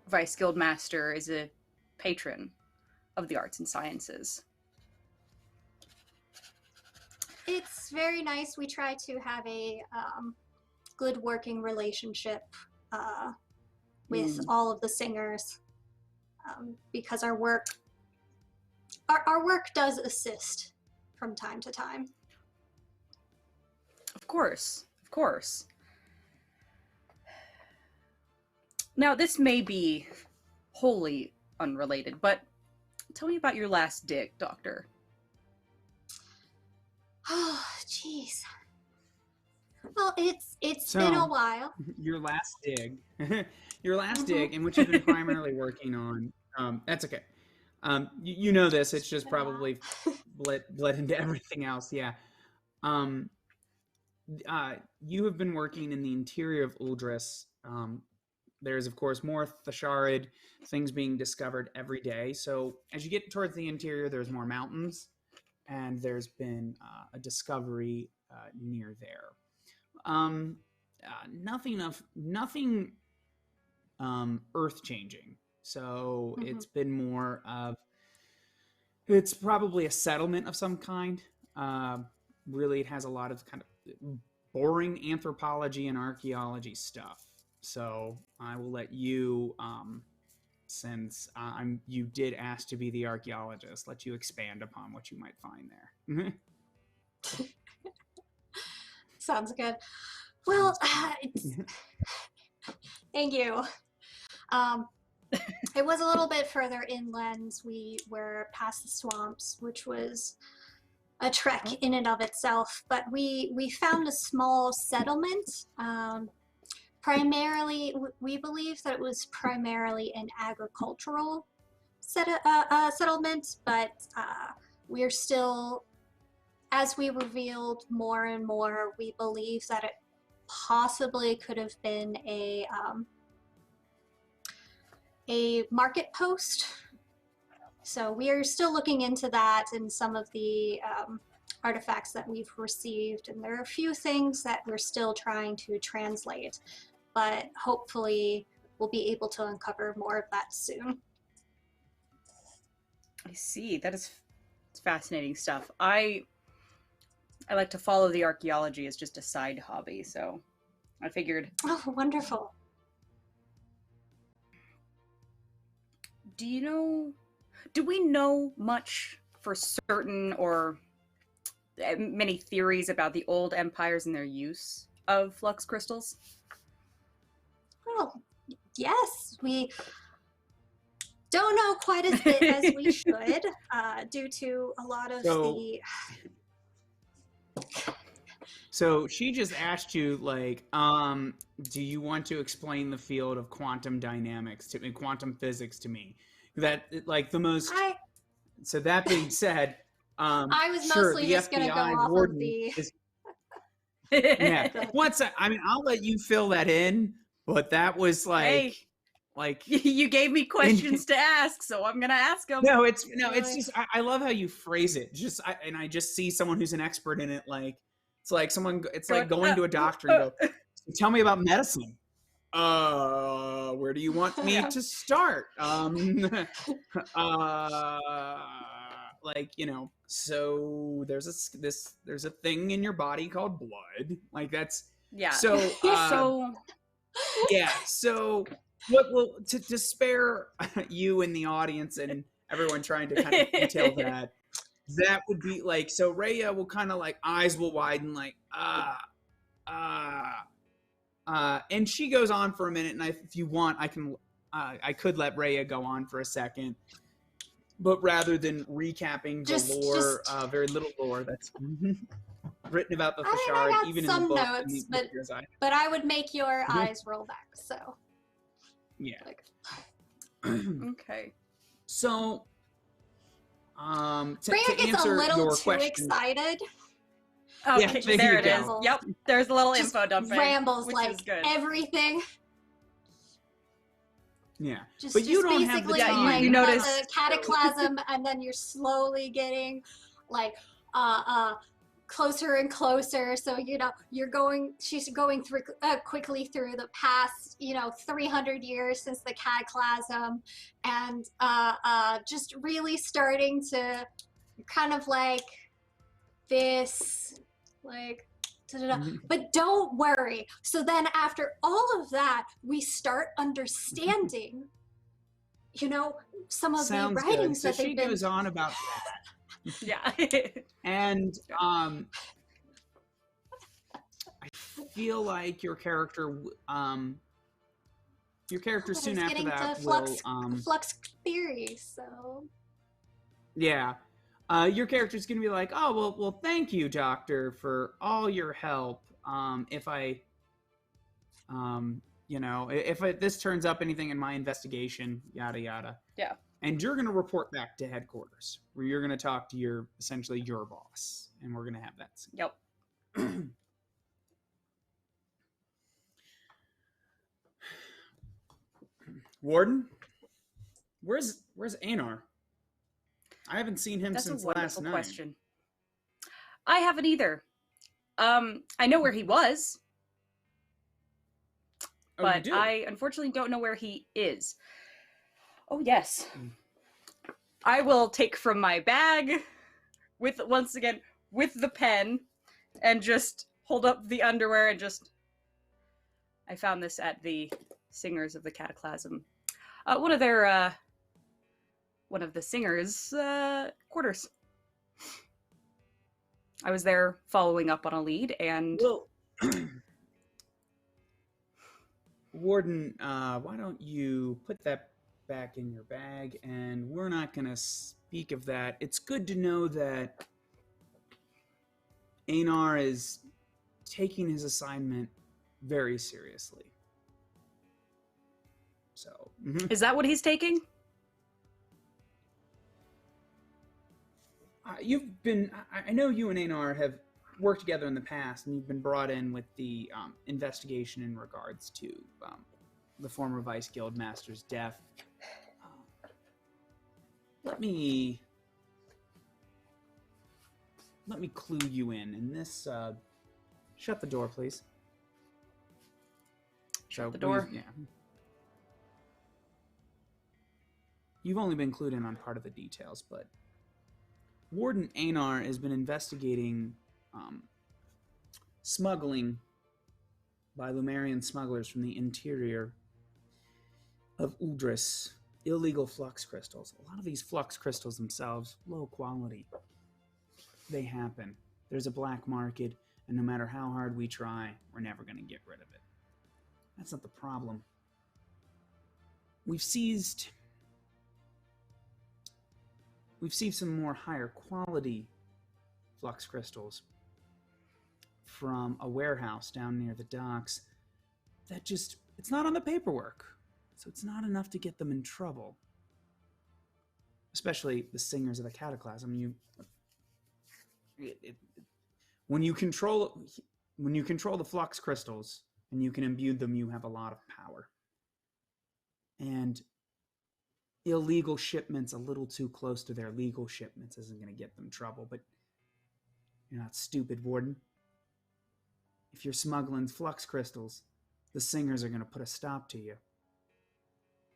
Vice Guild Master is a patron of the arts and sciences. It's very nice. We try to have a good working relationship with all of the singers because our work does assist from time to time. Of course. Now, this may be wholly unrelated, but tell me about your last dig, Doctor. Oh, jeez. Well, it's been a while. Your last dig, in which you've been primarily working on. That's okay. You know this. It's just probably bled into everything else. Yeah. You have been working in the interior of Uldris. There's, of course, more Thasharid things being discovered every day. So as you get towards the interior, there's more mountains, and there's been a discovery near there. Nothing earth-changing. So it's been more of, it's probably a settlement of some kind. Really, it has a lot of kind of boring anthropology and archaeology stuff. So I will let you, since you did ask to be the archaeologist, let you expand upon what you might find there. Sounds good. Well, thank you. It was a little bit further inland. We were past the swamps, which was a trek in and of itself. But we found a small settlement. Primarily, we believe that it was primarily an agricultural settlement, but we're still, as we revealed more and more, we believe that it possibly could have been a market post. So we are still looking into that and some of the artifacts that we've received, and there are a few things that we're still trying to translate, but hopefully we'll be able to uncover more of that soon. I see. It's fascinating stuff. I like to follow the archaeology as just a side hobby, so I figured. Oh, wonderful. Do we know much for certain or many theories about the old empires and their use of flux crystals? Well, yes, we don't know quite as bit as we should, due to a lot of the... So she just asked you, like, do you want to explain the field of quantum dynamics to me, quantum physics to me? That, like, the most... So that being said, I was sure, mostly the just going to go FBI off of warden the... Yeah. What's that? I mean, I'll let you fill that in, but that was like... Hey. Like you gave me questions to ask, so I'm gonna ask them. It's just I love how you phrase it. I just see someone who's an expert in it. Like it's like going to a doctor and go, tell me about medicine. Where do you want me to start? Like, you know, so there's a thing in your body called blood. Like that's So well, to spare you and the audience and everyone trying to kind of detail that would be like, so Rhea will kind of like eyes will widen like and she goes on for a minute, and if you want, I could let Rhea go on for a second, but rather than recapping the lore, very little lore that's written about the Fashard, even in the book. Notes, but I would make your eyes roll back. So. Yeah. Okay. So, Freya to gets answer a little your too question, excited. Okay, yeah, there it is. Go. Yep, there's a little Just info dumping. Rambles which like is good. everything. Yeah, But you don't have the time. Like, you notice the cataclysm, and then you're slowly getting like closer and closer. So she's going through quickly through the past 300 years since the cataclysm, and just really starting to kind of like this like. But don't worry. So then after all of that, we start understanding, some of the writings that they've been... She goes on about that. Yeah. And I feel like your character soon after that will... flux theory, so... Yeah. Your character's going to be like, oh, well, thank you, Doctor, for all your help. If this turns up anything in my investigation, yada, yada. Yeah. And you're going to report back to headquarters, where you're going to talk to essentially your boss. And we're going to have that scene. Yep. Warden? Where's Anar? I haven't seen him since last night. That's a question. I haven't either. I know where he was, but I unfortunately don't know where he is. Oh, yes. I will take from my bag once again with the pen and just hold up the underwear and I found this at the Singers of the Cataclysm. One of the singers' quarters. I was there following up on a lead, and... Well, Warden, why don't you put that back in your bag, and we're not going to speak of that. It's good to know that Anar is taking his assignment very seriously. So... Is that what he's taking? I know you and Anar have worked together in the past, and you've been brought in with the investigation in regards to the former Vice Guild Master's death. Let me let me clue you in. In this, shut the door, please. Shut the door. Yeah. You've only been clued in on part of the details, but Warden Einar has been investigating smuggling by Lumerian smugglers from the interior of Uldris. Illegal flux crystals. A lot of these flux crystals themselves, low quality. They happen. There's a black market, and no matter how hard we try, we're never going to get rid of it. That's not the problem. We've seized some more higher quality flux crystals from a warehouse down near the docks that just, it's not on the paperwork. So it's not enough to get them in trouble. Especially the singers of the Cataclysm. When you control the flux crystals and you can imbue them, you have a lot of power. And illegal shipments a little too close to their legal shipments isn't going to get them trouble. But you're not stupid, Warden. If you're smuggling flux crystals, the singers are going to put a stop to you.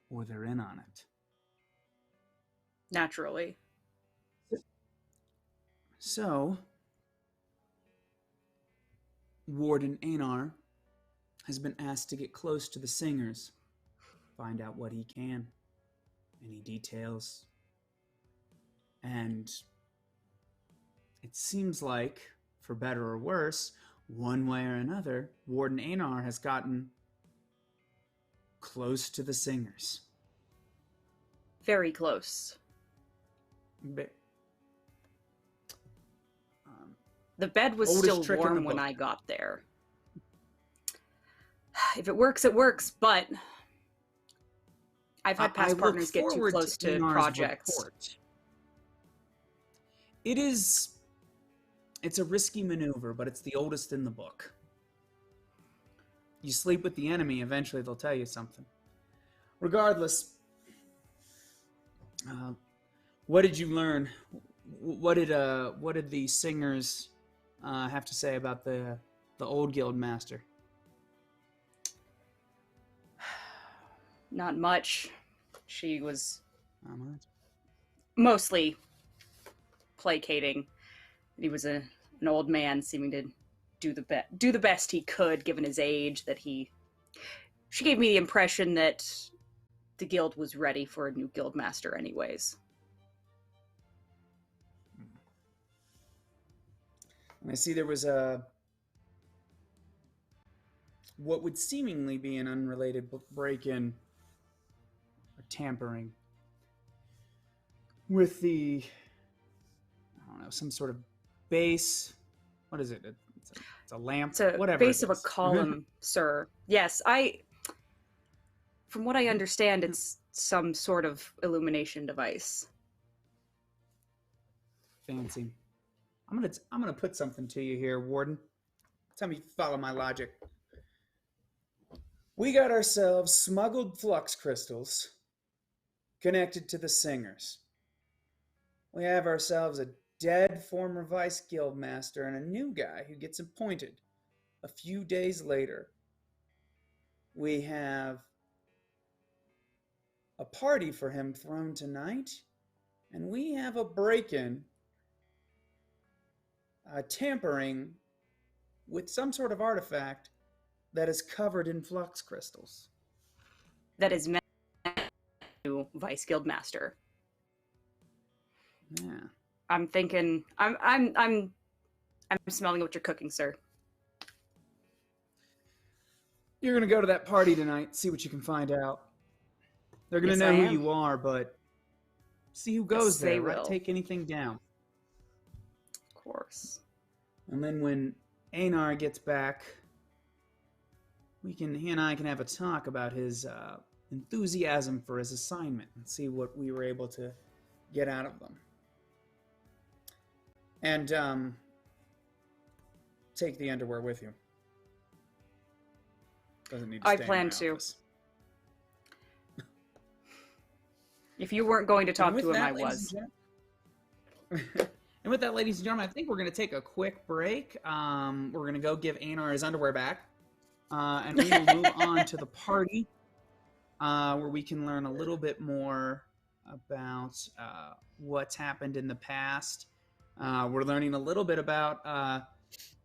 Or they're in on it. Naturally. So, Warden Einar has been asked to get close to the singers, find out what he can, any details. And it seems like, for better or worse, one way or another, Warden Einar has gotten close to the singers. Very close. The bed was still warm when I got there. If it works, it works, but I've had past partners get too close to projects. It's a risky maneuver, but it's the oldest in the book. You sleep with the enemy, eventually they'll tell you something. Regardless, what did you learn? What did the singers have to say about the old guild master? Not much. She was mostly placating. He was an old man, seeming to do the best he could, given his age. She gave me the impression that the guild was ready for a new guild master, anyways. And I see there was what would seemingly be an unrelated break-in or tampering with the, I don't know, some sort of base. What is it? It's a lamp. It's a whatever. Base of a column, sir. Yes, from what I understand, it's some sort of illumination device. Fancy. I'm gonna put something to you here, Warden. Tell me if you follow my logic. We got ourselves smuggled flux crystals connected to the singers. We have ourselves a dead former vice guild master and a new guy who gets appointed a few days later. We have a party for him thrown tonight, and we have a break-in, tampering with some sort of artifact that is covered in flux crystals. That is meant to Vice Guild Master. Yeah. I'm thinking. I'm smelling what you're cooking, sir. You're gonna go to that party tonight. See what you can find out. They're gonna know who you are, but see who goes there. Right? Take anything down. Of course. And then when Einar gets back, he and I can have a talk about his enthusiasm for his assignment and see what we were able to get out of them. And take the underwear with you. Doesn't need to stay in my office. If you weren't going to talk to him, I was. And with that, ladies and gentlemen, I think we're going to take a quick break. We're going to go give Anar his underwear back. And we will move on to the party, where we can learn a little bit more about what's happened in the past. We're learning a little bit about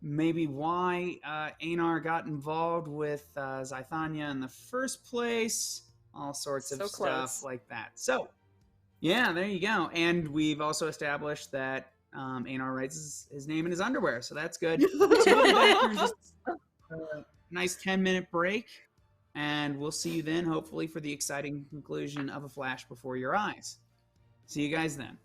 maybe why Anar got involved with Zythania in the first place, all sorts of stuff like that. So, yeah, there you go. And we've also established that Anar writes his name in his underwear, so that's good. So we'll be back here in just a nice 10-minute break, and we'll see you then, hopefully, for the exciting conclusion of A Flash Before Your Eyes. See you guys then.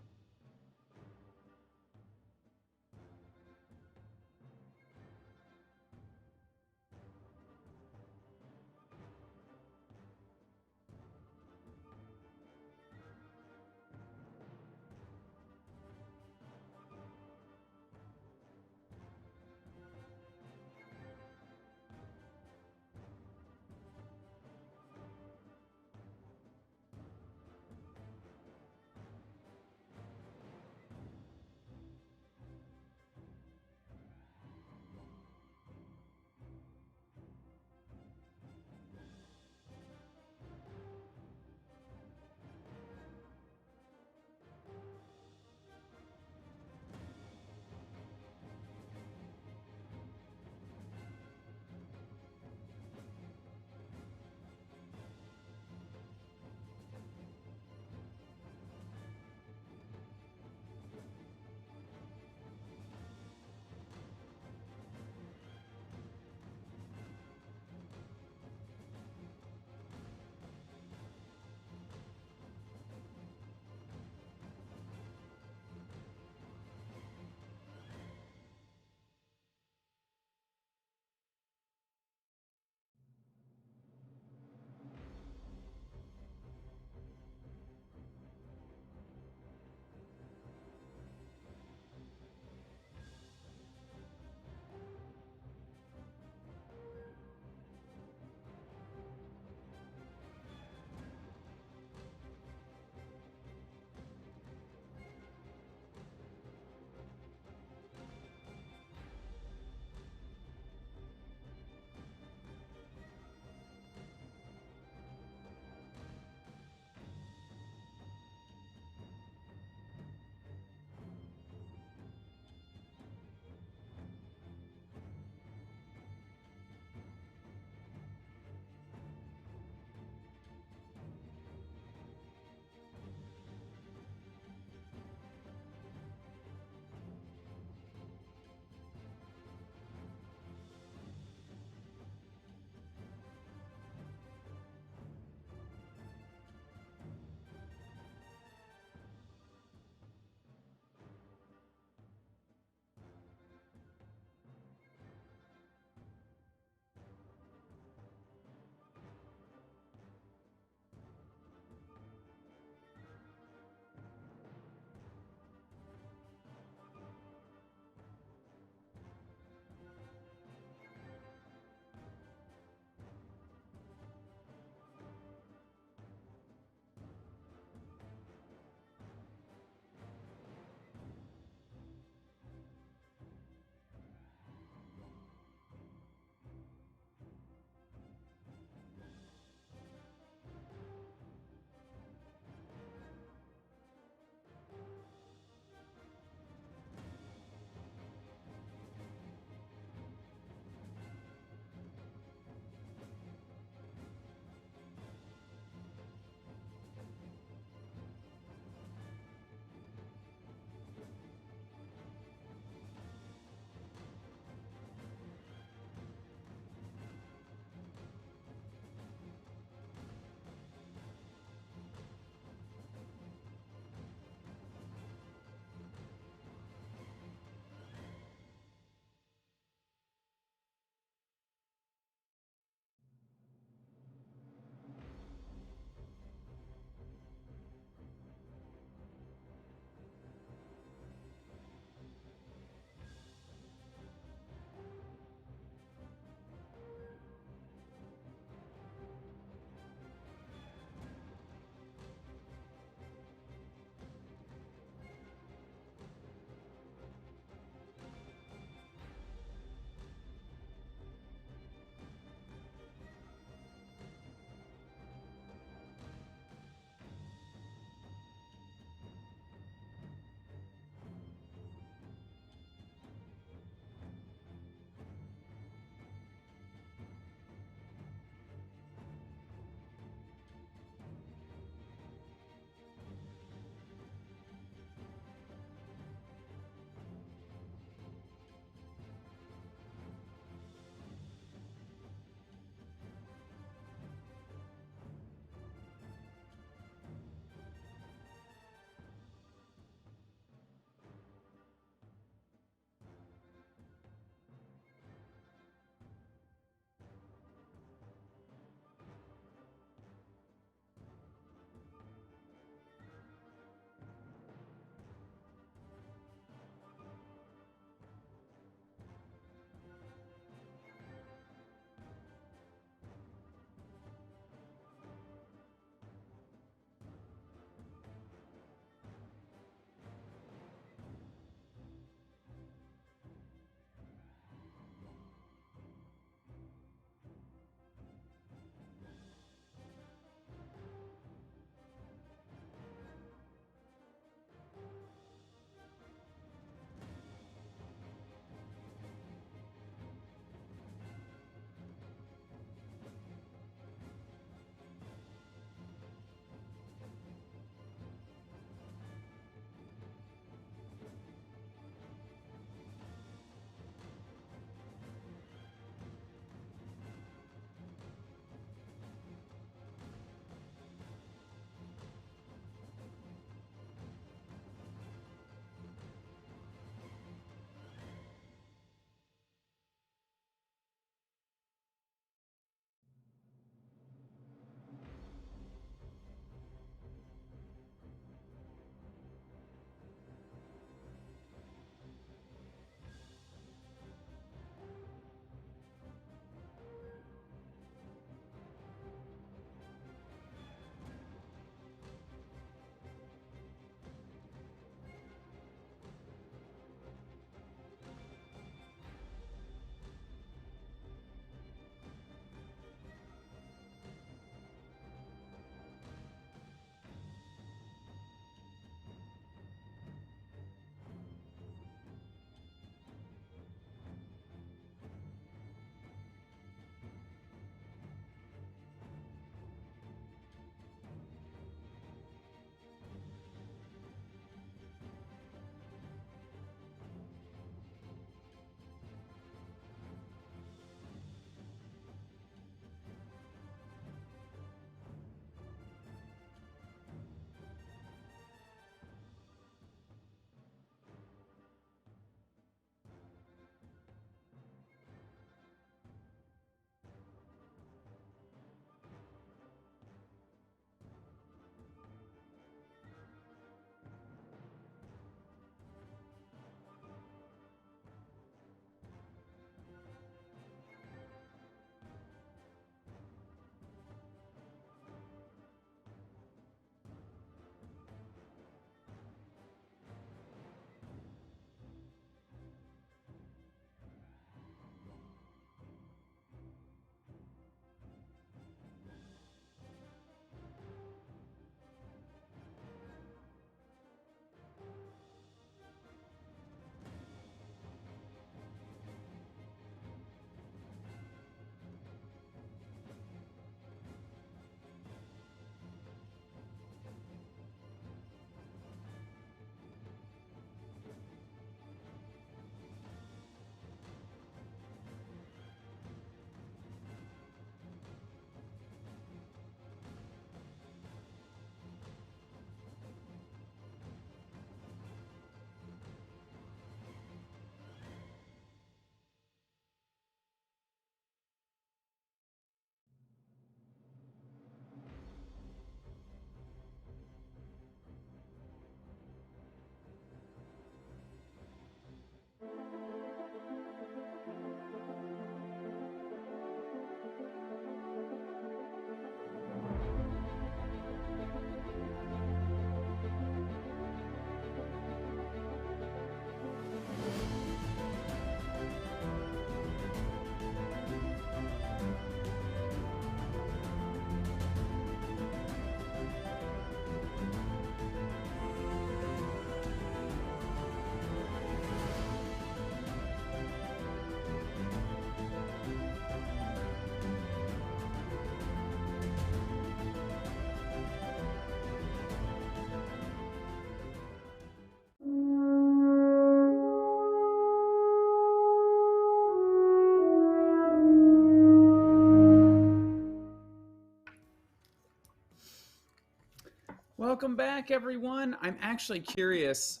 welcome back, everyone. I'm actually curious,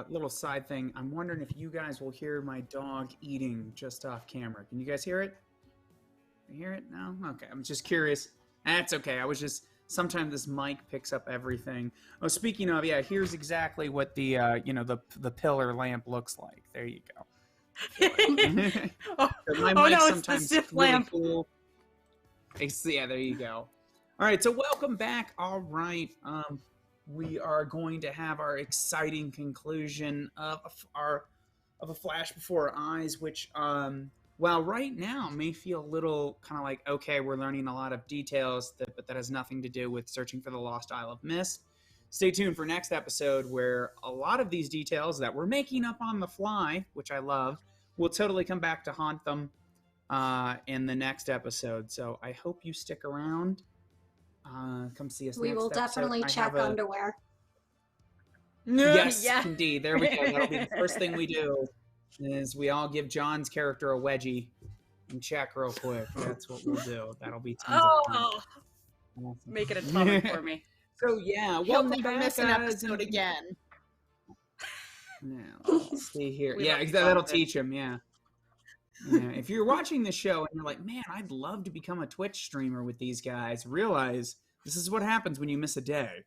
little side thing. I'm wondering if you guys will hear my dog eating just off camera. Can you guys hear it? You hear it? No? Okay, I'm just curious. That's okay. I was just, sometimes this mic picks up everything. Oh, speaking of, yeah, here's exactly what the, the pillar lamp looks like. There you go. My Oh mic's no, it's the sometimes Sith really lamp. cool. Yeah, there you go. All right, so welcome back. All right, we are going to have our exciting conclusion of a Flash Before Our Eyes, which, well, right now may feel a little kind of like, okay, we're learning a lot of details, but that has nothing to do with searching for the Lost Isle of Mist. Stay tuned for next episode, where a lot of these details that we're making up on the fly, which I love, will totally come back to haunt them in the next episode. So I hope you stick around. Come see us We next will episode. definitely check underwear. Yes, Yeah. indeed. There we go. That'll be the first thing we do, is we all give John's character a wedgie and check real quick. That's what we'll do. That'll be tons of fun. Oh, Awesome. make it atomic for me. So yeah, He'll welcome never back, miss an guys, episode again. Now, let's see here. We Yeah, love you, that'll Jonathan. teach him. Yeah. Yeah. If you're watching the show and you're like, man, I'd love to become a Twitch streamer with these guys, realize this is what happens when you miss a day.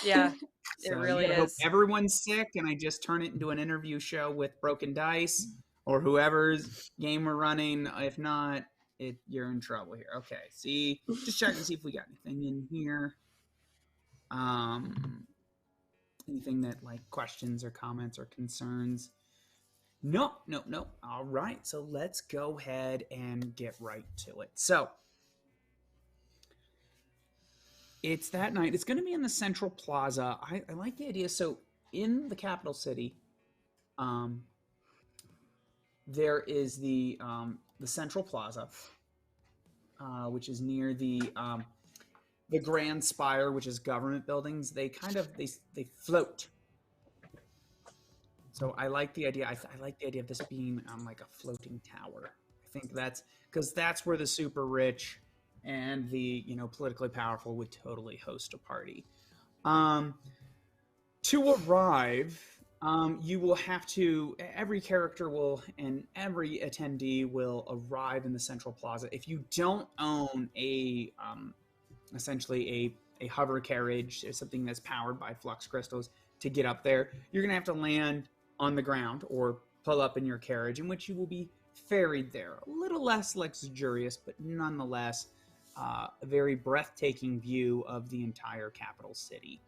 Yeah, it So really you gotta hope is. everyone's sick, and I just turn it into an interview show with Broken Dice or whoever's game we're running. If not, you're in trouble here. Okay, see, just check to see if we got anything in here. Anything that, like, questions or comments or concerns? No. All right, so let's go ahead and get right to it. So it's that night. It's going to be in the Central Plaza. I like the idea. So in the capital city, there is the Central Plaza, which is near the Grand Spire, which is government buildings. They kind of they float. So I like the idea. I like the idea of this being like a floating tower. I think that's because that's where the super rich and the politically powerful would totally host a party. To arrive, you will have to. Every character will, and every attendee will arrive in the Central Plaza. If you don't own essentially a hover carriage, or something that's powered by flux crystals to get up there, you're gonna have to land on the ground or pull up in your carriage, in which you will be ferried there. A little less luxurious, but nonetheless a very breathtaking view of the entire capital city.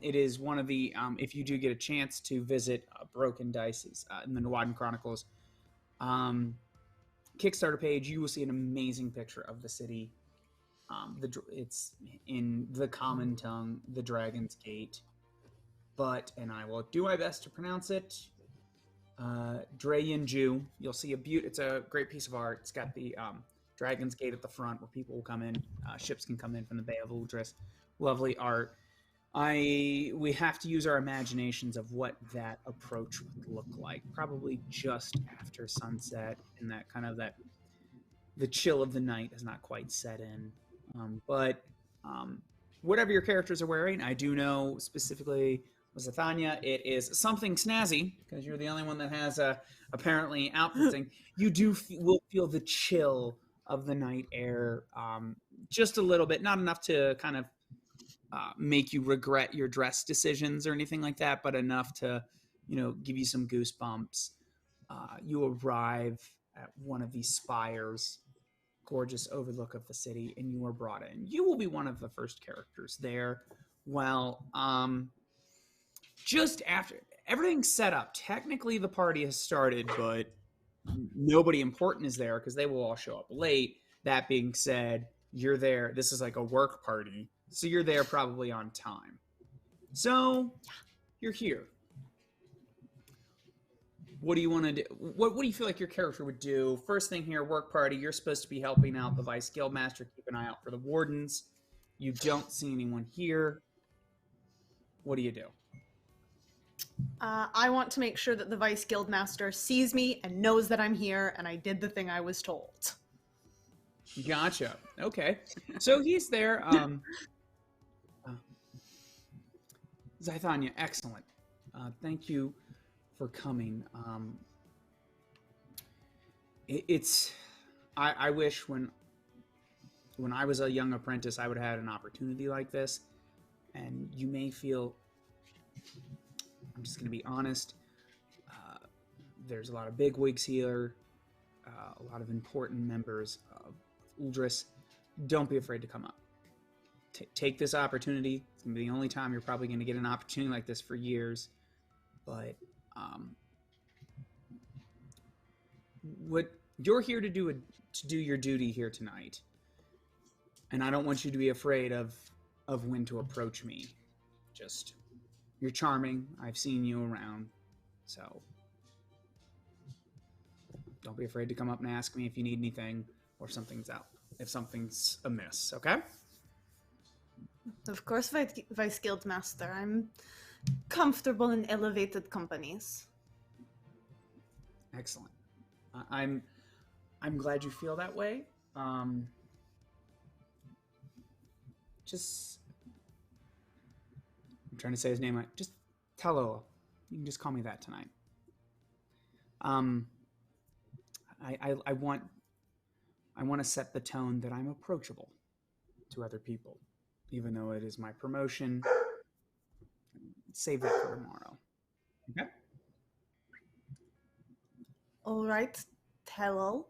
It is one of the, if you do get a chance to visit Broken Dice's in the Nuadan Chronicles Kickstarter page, you will see an amazing picture of the city. It's in the common tongue, the Dragon's Gate. And I will do my best to pronounce it. Dreyenju. You'll see it's a great piece of art. It's got the Dragon's Gate at the front, where people will come in. Ships can come in from the Bay of Udris. Lovely art. We have to use our imaginations of what that approach would look like. Probably just after sunset, and that kind of the chill of the night has not quite set in. Whatever your characters are wearing, I do know specifically, Zathanya, it is something snazzy, because you're the only one that has apparently outfitting. You will feel the chill of the night air, just a little bit, not enough to kind of make you regret your dress decisions or anything like that, but enough to give you some goosebumps. You arrive at one of these spires, gorgeous overlook of the city, and you are brought in. You will be one of the first characters there. Well, just after everything's set up, technically the party has started, but nobody important is there because they will all show up late. That being said, you're there. This is like a work party, so you're there probably on time. So you're here. What do you want to do? What do you feel like your character would do? First thing here, work party. You're supposed to be helping out the Vice Guildmaster. Keep an eye out for the wardens. You don't see anyone here. What do you do? I want to make sure that the Vice Guildmaster sees me and knows that I'm here and I did the thing I was told. Gotcha. Okay. So he's there. Zythania, excellent. Thank you for coming. I wish when I was a young apprentice, I would have had an opportunity like this. And you may feel, I'm just going to be honest, there's a lot of bigwigs here, a lot of important members of Uldris. Don't be afraid to come up. Take this opportunity. It's going to be the only time you're probably going to get an opportunity like this for years. But what you're here to do your duty here tonight. And I don't want you to be afraid of when to approach me. Just, you're charming. I've seen you around. So don't be afraid to come up and ask me if you need anything or if something's amiss, okay? Of course, Vice Guild Master. I'm comfortable in elevated companies. Excellent. I'm glad you feel that way. Just, I'm trying to say his name right. Just Talolo. You can just call me that tonight. I want to set the tone that I'm approachable to other people, even though it is my promotion. Save that for tomorrow. Okay. All right, Tello.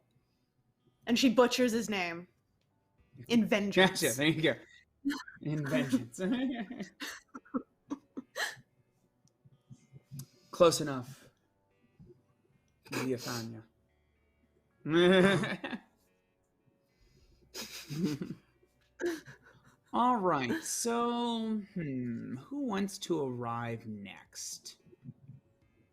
And she butchers his name. In vengeance. Gotcha. There you go. In vengeance. Close enough. Viafania. All right. So, who wants to arrive next?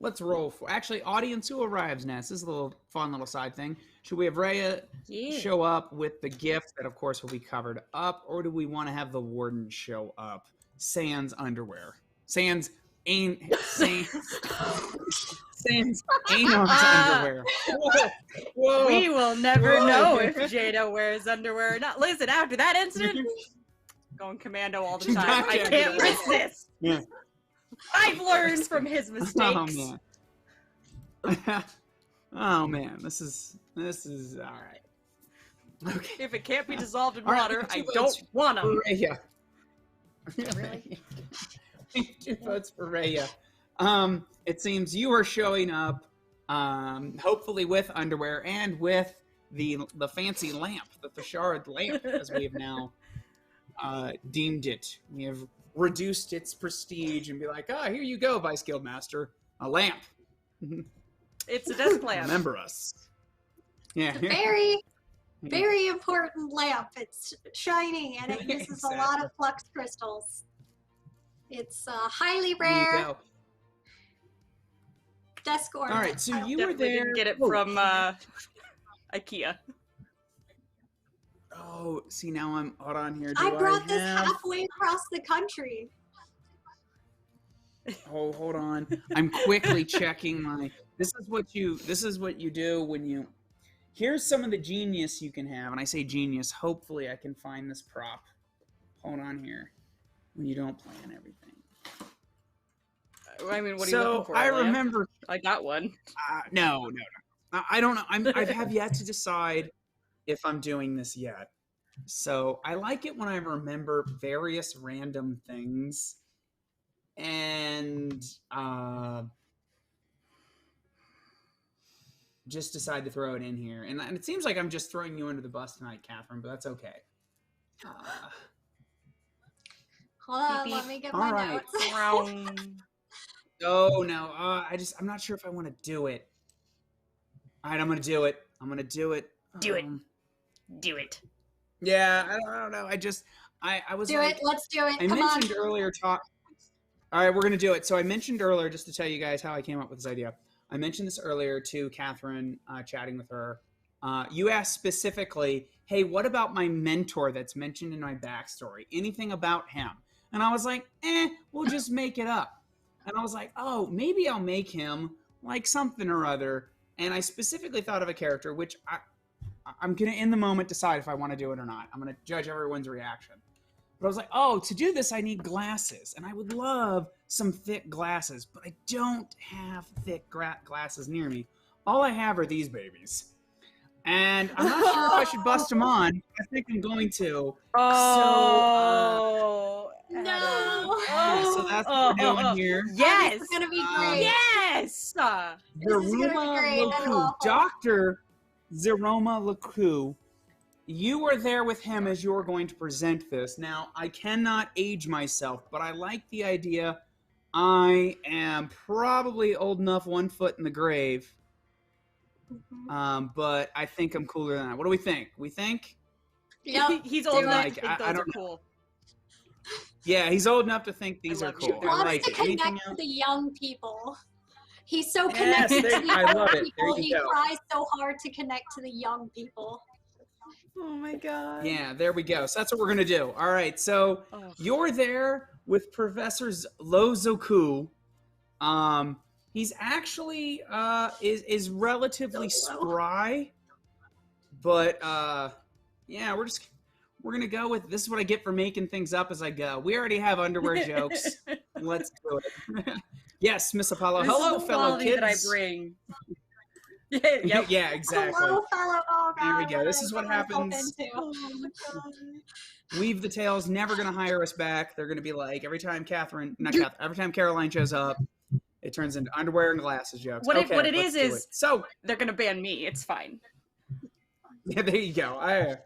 Let's roll for. Actually, audience, who arrives next? This is a fun little side thing. Should we have Rhea show up with the gift that, of course, will be covered up, or do we want to have the warden show up? Sans underwear. Sans Aeon's underwear. Whoa. We will never know if Jada wears underwear or not. Listen, after that incident, going commando all the time. I can't risk this. Yeah. I've learned from his mistakes. Oh man, this is all right. Okay. If it can't be dissolved in water, I don't want them. Rhea. Really? 2 votes for Rhea. It seems you are showing up, hopefully with underwear and with the fancy lamp, the Thashard lamp, as we have now deemed it. We have reduced its prestige and be like, here you go, Vice Guild Master, a lamp. It's a desk lamp. Remember us. Yeah. Very, very important lamp. It's shining and it uses a lot of flux crystals. It's highly rare. Desk ornament. All right, so you were Definitely there. Didn't get it from IKEA. Oh, see, now I'm hold on here. I brought this halfway across the country. Oh, hold on. I'm quickly checking my. This is what you do when you. Here's some of the genius you can have, and I say genius. Hopefully, I can find this prop. Hold on here. When you don't plan everything. I mean, what are you looking for? I remember. I got one. No. I don't know. I have yet to decide if I'm doing this yet. So I like it when I remember various random things and just decide to throw it in here. And it seems like I'm just throwing you under the bus tonight, Catherine, but that's okay. Hold on, let me get my notes. Oh, no. I'm not sure if I want to do it. All right, I'm going to do it. Do it. Yeah, I don't know. I was do it. Let's do it. I mentioned earlier All right, we're going to do it. So I mentioned earlier, just to tell you guys how I came up with this idea. I mentioned this earlier to Catherine, chatting with her. You asked specifically, hey, what about my mentor that's mentioned in my backstory? Anything about him? And I was like, we'll just make it up. And I was like, oh, maybe I'll make him like something or other. And I specifically thought of a character, which I'm going to, in the moment, decide if I want to do it or not. I'm going to judge everyone's reaction. But I was like, oh, to do this, I need glasses. And I would love some thick glasses, but I don't have thick glasses near me. All I have are these babies. And I'm not sure if I should bust them on. I think I'm going to. Oh. No. So that's what we're doing here. Yes. This is gonna be great. Yes. This is gonna be Zeroma great and Laku, awful. Dr. Zeroma Laku, you are there with him as you're going to present this. Now, I cannot age myself, but I like the idea. I am probably old enough, 1 foot in the grave, but I think I'm cooler than that. What do we think? We think? Yep. He's old enough Like, to think I those are don't know. cool. Yeah, he's old enough to think these I are love cool. you. He I wants like to it. Anything connect to else? the young people. He's so Yes, connected to the I love young it. There people. you He go. tries so hard to connect to the young people. Oh my god. Yeah, there we go. So that's what we're going to do. All right, so Oh. you're there with Professor Lozoku. He's actually is relatively spry, but yeah, we're gonna go with this is what I get for making things up as I go. We already have underwear jokes. Let's do it. Yes, Miss Apollo. This Hello, is the fellow quality kids. that I bring. Yep. Yeah, exactly. Hello, fellow. Oh God. There we go. What This did is I what put myself happens. into? Oh my god. Weave the Tales never gonna hire us back. They're gonna be like every time every time Caroline shows up, it turns into underwear and glasses jokes. What Okay, it let's is do is it. So they're gonna ban me. It's fine. yeah, there you go.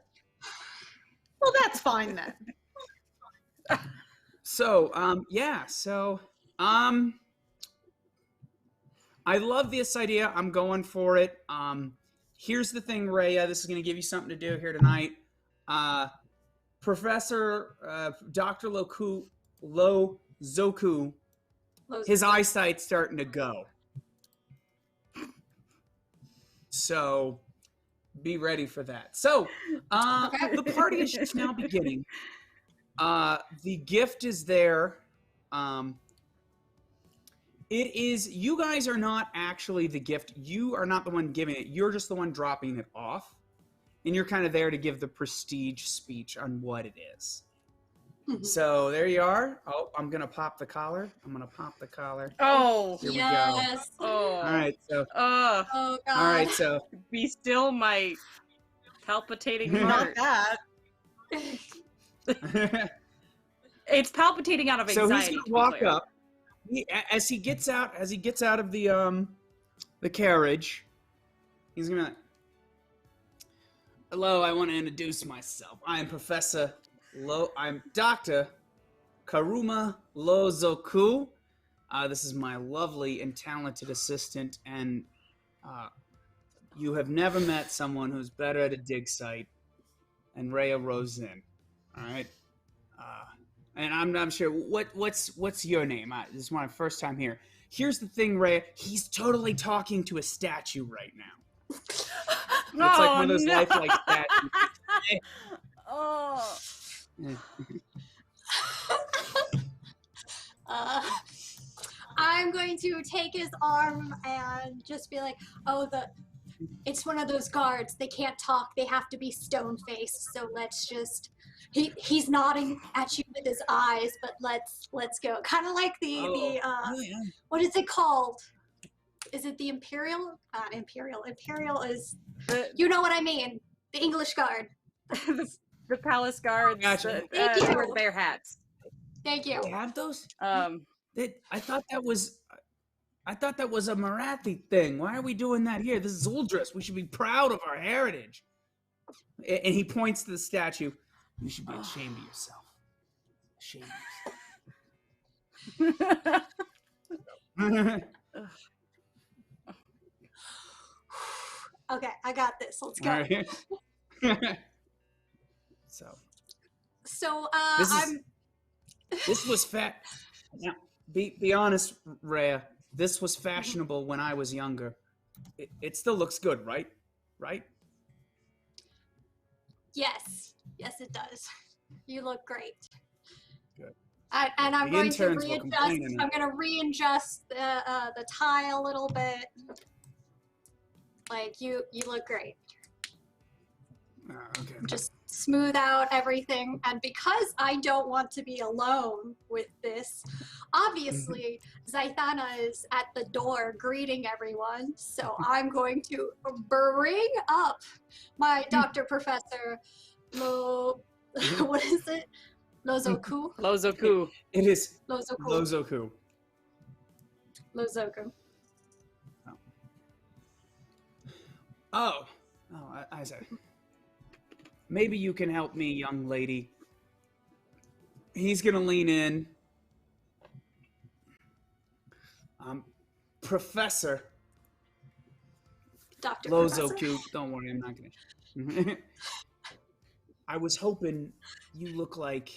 Well, that's fine then. So I love this idea. I'm going for it. Here's the thing, Rhea. This is going to give you something to do here tonight. Professor Dr. Lozoku, his eyesight's starting to go. So be ready for that. So the party is just now beginning. The gift is there. It is, you guys are not actually the gift. You are not the one giving it. You're just the one dropping it off. And you're kind of there to give the prestige speech on what it is. So there you are. Oh, I'm going to pop the collar. Oh. Here we go. Yes. Oh. All right. So, Oh God. all right. So, Be still my palpitating Not heart. that. It's palpitating out of so anxiety. he's going to to walk be clear. up. As he gets out of the carriage, he's going to, hello, I want to introduce myself. I'm I'm Dr. Karuma Lozoku. This is my lovely and talented assistant, and you have never met someone who's better at a dig site. And Rhea rose in. All right. And I'm sure. What's your name? This is my first time here. Here's the thing, Rhea. He's totally talking to a statue right now. It's like one of those lifelike statues. Oh. I'm going to take his arm and just be like, it's one of those guards. They can't talk. They have to be stone-faced. So let's just, he's nodding at you with his eyes, but let's go. Kind of like what is it called? Is it the Imperial? Not Imperial. Imperial is, you know what I mean. The English guard. The palace guards. Gotcha. Thank you. Wear their hats. Thank you. They have those? Um. I thought that was a Marathi thing. Why are we doing that here? This is Uldris. We should be proud of our heritage. And he points to the statue. You should be ashamed of yourself. Ashamed of yourself. Okay, I got this. Let's go. All right. So this was fat. Now, be honest, Rhea. This was fashionable when I was younger. It still looks good, right? Right? Yes, it does. You look great. Good. And I'm The going to interns will complain readjust. in I'm going to readjust the tie a little bit. Like you look great. Okay. Just smooth out everything. And because I don't want to be alone with this, obviously Zaithana is at the door greeting everyone. So I'm going to bring up my Dr. Professor what is it? Lozoku? Lozoku. It is Lozoku. Lozoku. Lozoku. Oh, I said, maybe you can help me, young lady. He's gonna lean in. Professor Dr. Lozoku. Professor. Don't worry, I'm not gonna. I was hoping you look like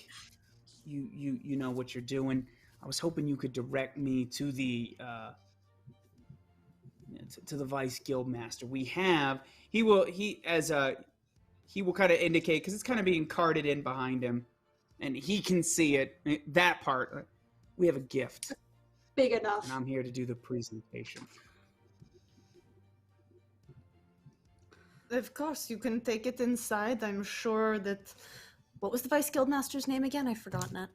you know what you're doing. I was hoping you could direct me to the Vice Guildmaster. He will kind of indicate, because it's kind of being carted in behind him, and he can see it. That part, we have a gift. Big enough. And I'm here to do the presentation. Of course, you can take it inside. I'm sure that... What was the Vice Guildmaster's name again? I've forgotten it.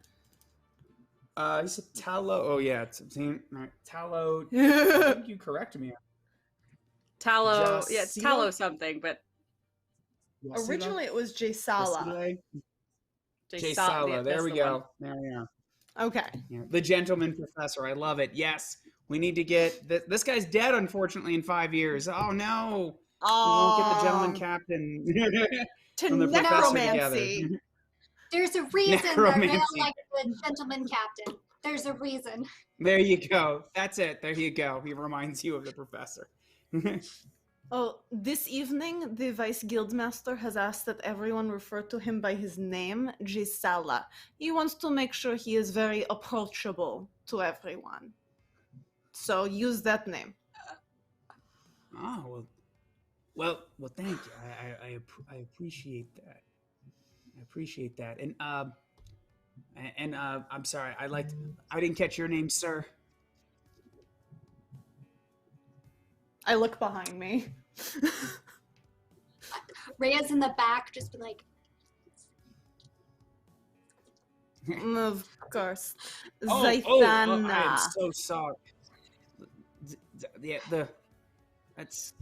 He said Tallow. Oh, yeah. Tallow. I think you corrected me. Tallow. Yeah, it's Jacilo? Tallow something, but Originally, it was Jaysala. Jaysala. There we go. There we are. Okay. Yeah. The Gentleman Professor. I love it. Yes. We need to get... This guy's dead, unfortunately, in 5 years. Oh, no. We won't get the Gentleman Captain To and the Professor necromancy. together. There's a reason that they Necromancy. don't like the Gentleman Captain. There's a reason. There you go. That's it. There you go. He reminds you of the Professor. Oh, this evening, the Vice Guildmaster has asked that everyone refer to him by his name, Gisala. He wants to make sure he is very approachable to everyone. So use that name. Oh, well, thank you. I appreciate that. I appreciate that. And I'm sorry. I didn't catch your name, sir. I look behind me. Rhea's in the back, just be like, Of course. I'm Zaithana. so sorry. That's.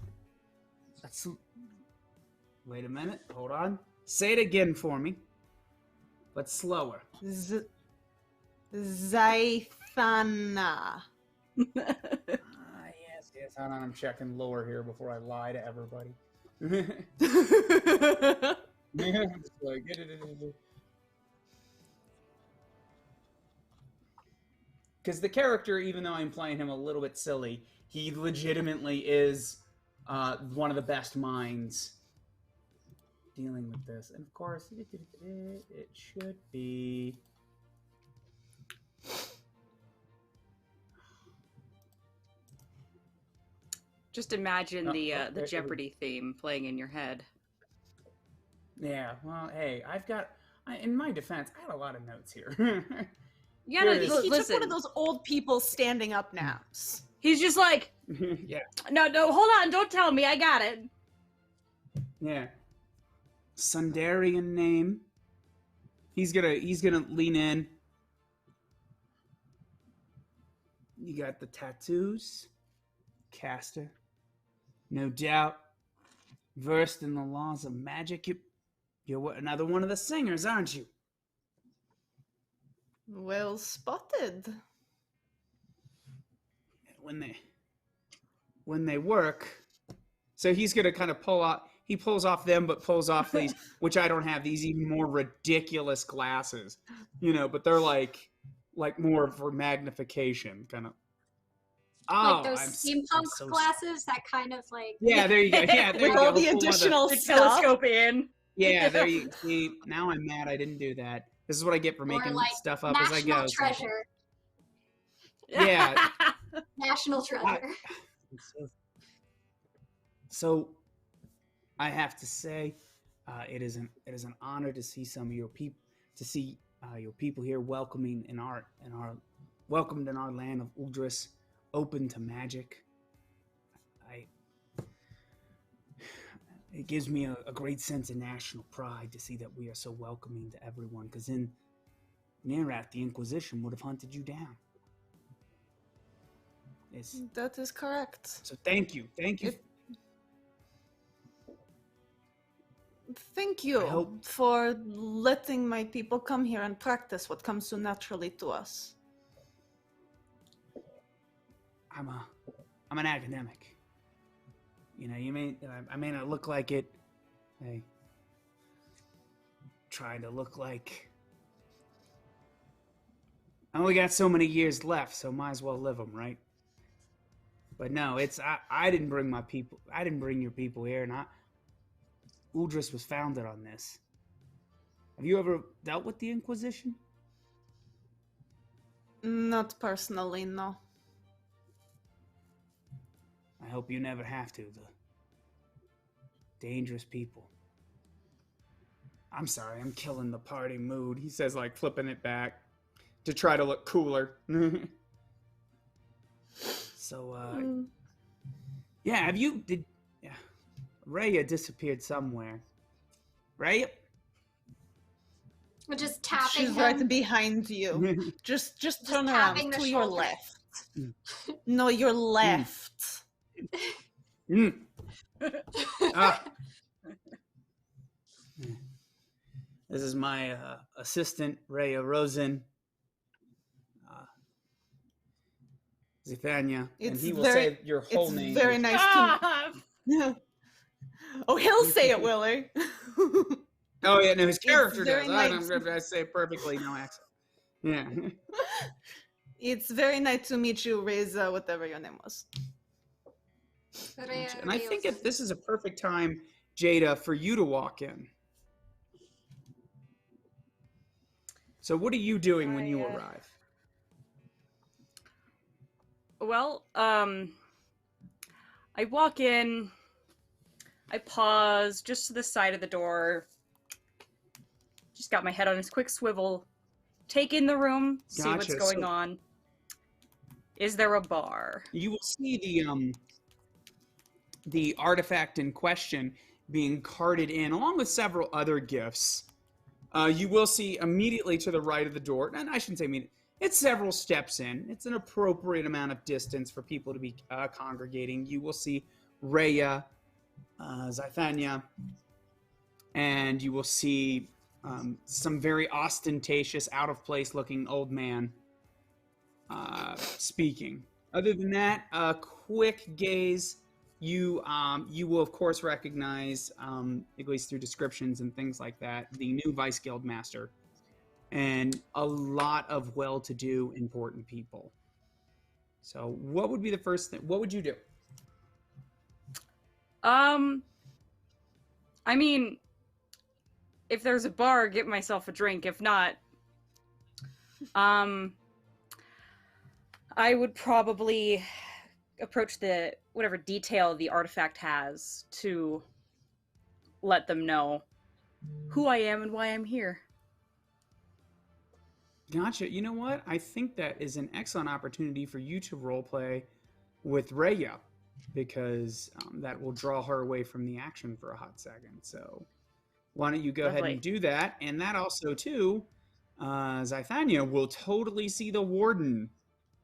Wait a minute. Hold on. Say it again for me, but slower. Zaithana. Yes. Hold on. I'm checking lore here before I lie to everybody. Because the character, even though I'm playing him a little bit silly, he legitimately is one of the best minds dealing with this. And of course, it should be... just imagine the Jeopardy theme playing in your head. Yeah, well, hey, in my defense, I had a lot of notes here. You gotta He listen. took one of those old people standing up naps. He's just like, Yeah. no, hold on, don't tell me, I got it. Yeah. Sundarian name. He's gonna lean in. You got the tattoos. Caster. No doubt. Versed in the laws of magic. You're another one of the singers, aren't you? Well spotted. When they work. So he's gonna kind of he pulls off them, but pulls off these, which I don't have, these even more ridiculous glasses, but they're like more for magnification, kind of. like those steampunk glasses that kind of like. Yeah, there you go. Yeah, there With you go. all the additional stuff. Telescope in. Yeah, there you see. Now I'm mad I didn't do that. This is what I get for making stuff up as I go. National treasure. Yeah. National treasure. So, I have to say, it is an honor to see some of your people, your people here welcomed in our land of Uldris, it gives me a great sense of national pride to see that we are so welcoming to everyone, because in Nerat, the Inquisition would have hunted you down. That is correct. So thank you. Thank you. Thank you for letting my people come here and practice what comes so naturally to us. I'm an academic. You know, I may not look like it. I try to look like. I only got so many years left, so might as well live them, right? But no, I didn't bring my people. I didn't bring your people here, and Uldris was founded on this. Have you ever dealt with the Inquisition? Not personally, no. I hope you never have to. The dangerous people. I'm sorry, I'm killing the party mood. He says, like, flipping it back to try to look cooler. So, yeah, Raya disappeared somewhere. Raya? We're just tapping She's him. right behind you. just turn around to your left. No, your left. This is my assistant, Raya Rosen. Zithania, and he will say your whole name. It's very nice to. Oh, he'll say it, Willie. Oh yeah, no, his character does. Nice. I say it perfectly, no accent. Yeah. It's very nice to meet you, Reza, whatever your name was. And I think this is a perfect time, Jada, for you to walk in. So what are you doing when you arrive? Well, I walk in, I pause just to the side of the door, just got my head on a quick swivel, take in the room, see what's going on. Is there a bar? You will see the artifact in question being carted in, along with several other gifts. You will see immediately to the right of the door, and I shouldn't say immediately, it's several steps in. It's an appropriate amount of distance for people to be congregating. You will see Raya, Zythania, and you will see some very ostentatious, out-of-place-looking old man speaking. Other than that, a quick gaze. You will, of course, recognize, at least through descriptions and things like that, the new Vice Guild Master. And a lot of well-to-do, important people. So what would be the first thing? What would you do? I mean, if there's a bar, get myself a drink. If not, I would probably approach whatever detail the artifact has to let them know who I am and why I'm here. Gotcha. You know what? I think that is an excellent opportunity for you to roleplay with Raya, because that will draw her away from the action for a hot second. So why don't you go ahead and do that? And that also, too, Zythania will totally see the warden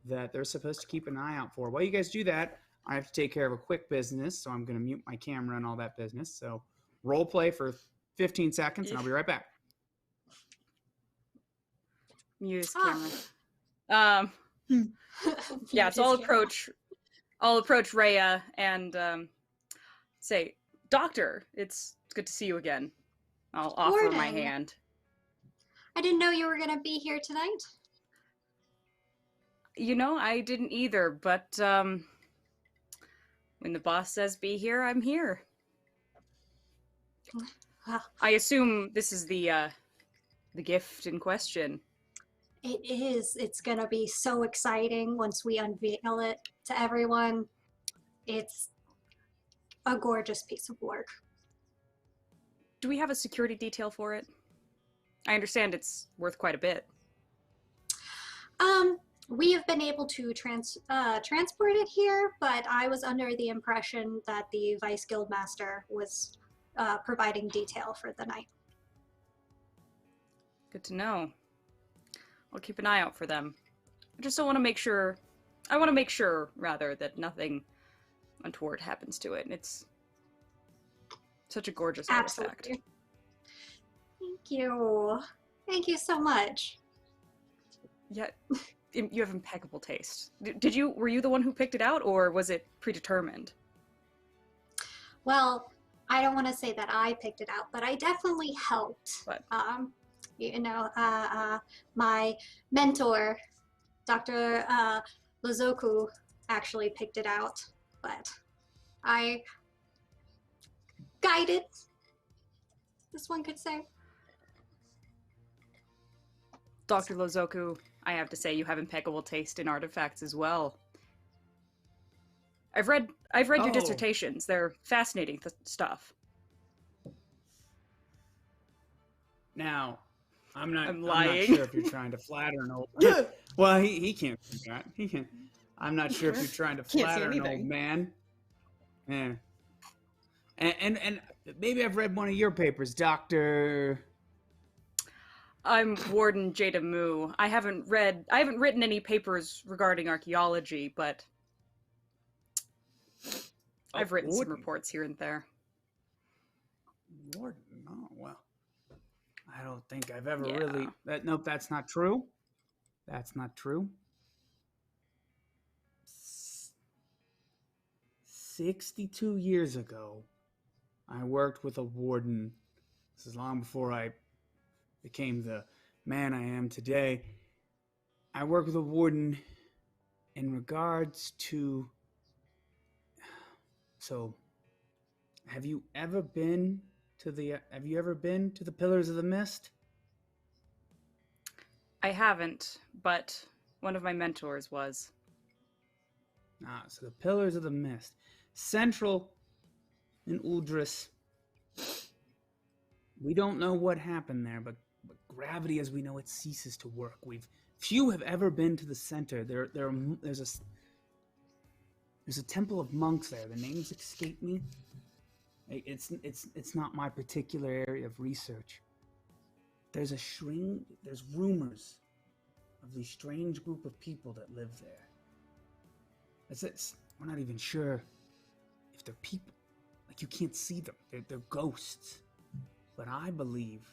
that they're supposed to keep an eye out for. While you guys do that, I have to take care of a quick business, so I'm going to mute my camera and all that business. So roleplay for 15 seconds, and I'll be right back. Mute his camera. Yeah, so I'll approach Raya and say, "Doctor, it's good to see you again." I'll offer my hand. I didn't know you were going to be here tonight. You know, I didn't either, but when the boss says be here, I'm here. I assume this is the gift in question. It is. It's going to be so exciting once we unveil it to everyone. It's a gorgeous piece of work. Do we have a security detail for it? I understand it's worth quite a bit. We have been able to transport it here, but I was under the impression that the Vice Guild Master was providing detail for the night. Good to know. I'll keep an eye out for them. I just don't want to make sure. I want to make sure, rather, that nothing untoward happens to it. It's such a gorgeous artifact. Absolutely. Thank you. Thank you so much. Yeah, you have impeccable taste. Were you the one who picked it out, or was it predetermined? Well, I don't want to say that I picked it out, but I definitely helped. But My mentor, Dr. Lozoku, actually picked it out, but I guided, this one could say. Dr. Lozoku, I have to say you have impeccable taste in artifacts as well. I've read your dissertations. They're fascinating stuff. Now, I'm not lying. sure if you're trying to flatter an old. Well, he can't do that. He can. I'm not sure if you're trying to flatter an old man. Yeah. And maybe I've read one of your papers, Doctor. I'm Warden Jada Mu. I haven't written any papers regarding archaeology, but I've written some reports here and there. Warden? Oh, well. I don't think I've ever really... Nope, that's not true. That's not true. 62 years ago, I worked with a warden. This is long before I became the man I am today. I worked with a warden in regards to... So, have you ever been to the Pillars of the Mist? I haven't, but one of my mentors was. So the Pillars of the Mist. Central in Uldris. We don't know what happened there, but gravity as we know it ceases to work. Few have ever been to the center. There's a temple of monks there. The names escape me. It's not my particular area of research. There's rumors of these strange group of people that live there. We're not even sure if they're people. Like, you can't see them. They're ghosts. But I believe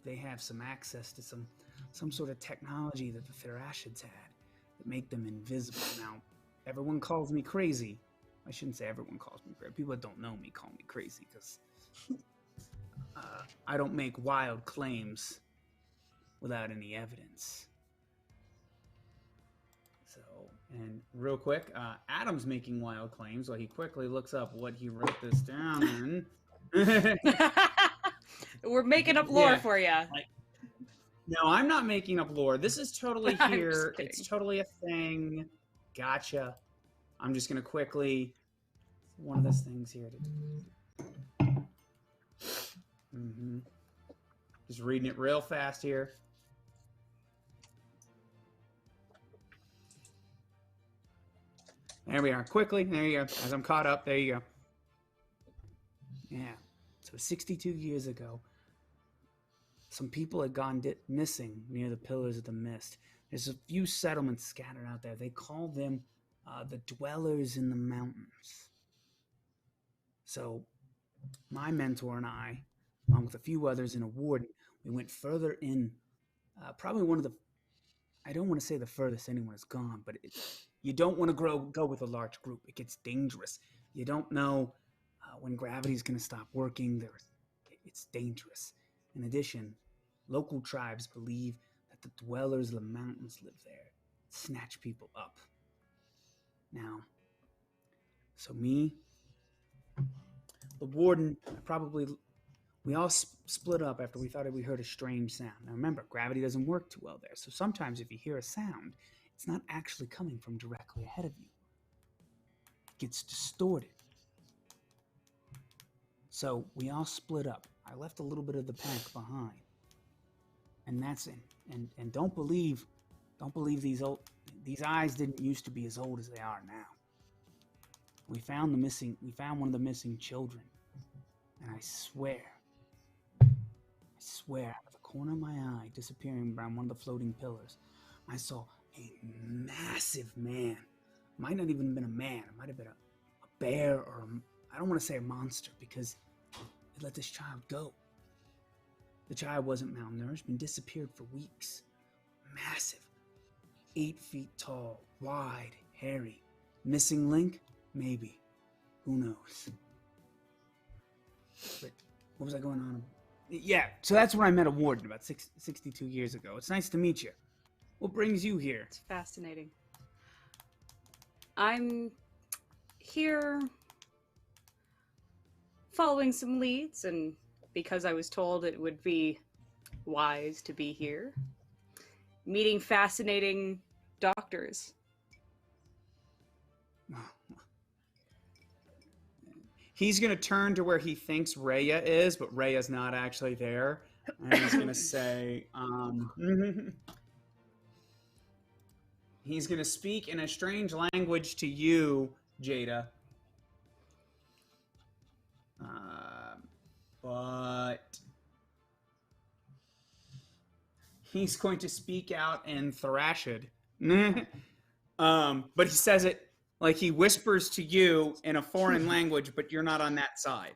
they have some access to some sort of technology that the Therashids had that make them invisible. Now, everyone calls me crazy. I shouldn't say everyone calls me crazy. People that don't know me call me crazy because I don't make wild claims without any evidence. So, and real quick, Adam's making wild claims while he quickly looks up what he wrote this down in. We're making up lore for you. No, I'm not making up lore. This is totally here. It's totally a thing. Gotcha. I'm just going to quickly... One of those things here. Just reading it real fast here. There we are. Quickly. There you go. As I'm caught up, there you go. Yeah. So 62 years ago, some people had gone missing near the Pillars of the Mist. There's a few settlements scattered out there. They call them the Dwellers in the Mountains. So my mentor and I, along with a few others in a warden, we went further in, probably one of the, I don't want to say the furthest anyone has gone, but you don't want to go with a large group. It gets dangerous. You don't know when gravity's going to stop working. It's dangerous. In addition, local tribes believe that the Dwellers of the Mountains live there, snatch people up. Now, so me, the warden, we all split up after we thought we heard a strange sound. Now remember, gravity doesn't work too well there, so sometimes if you hear a sound, it's not actually coming from directly ahead of you. It gets distorted. So we all split up. I left a little bit of the pack behind. And that's it. And don't believe these eyes didn't used to be as old as they are now. We found one of the missing children. And I swear, out of the corner of my eye, disappearing around one of the floating pillars, I saw a massive man. Might not even have been a man. It might have been a bear, or I don't want to say a monster, because they let this child go. The child wasn't malnourished and disappeared for weeks. Massive. 8 feet tall, wide, hairy. Missing link? Maybe. Who knows? But what was I going on about? Yeah, so that's where I met a warden about 62 years ago. It's nice to meet you. What brings you here? It's fascinating. I'm here following some leads, and because I was told it would be wise to be here, meeting fascinating doctors. He's going to turn to where he thinks Rhea is, but Rhea's not actually there. And he's going to say, he's going to speak in a strange language to you, Jada. But he's going to speak out in Thrashid. But he says it like he whispers to you in a foreign language, but you're not on that side.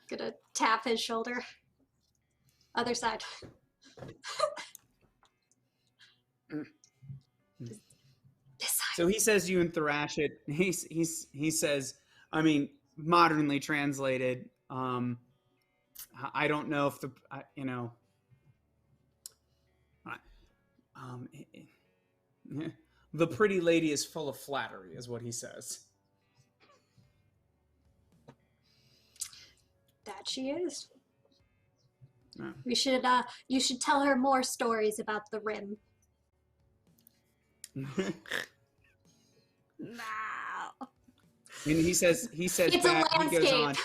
Gonna tap his shoulder. Other side. This side. So he says you in Thrashid. He says, I mean, modernly translated, I don't know if the pretty lady is full of flattery, is what he says. That she is. Oh. You should tell her more stories about the rim. No. And he says It's back, a he goes landscape. on.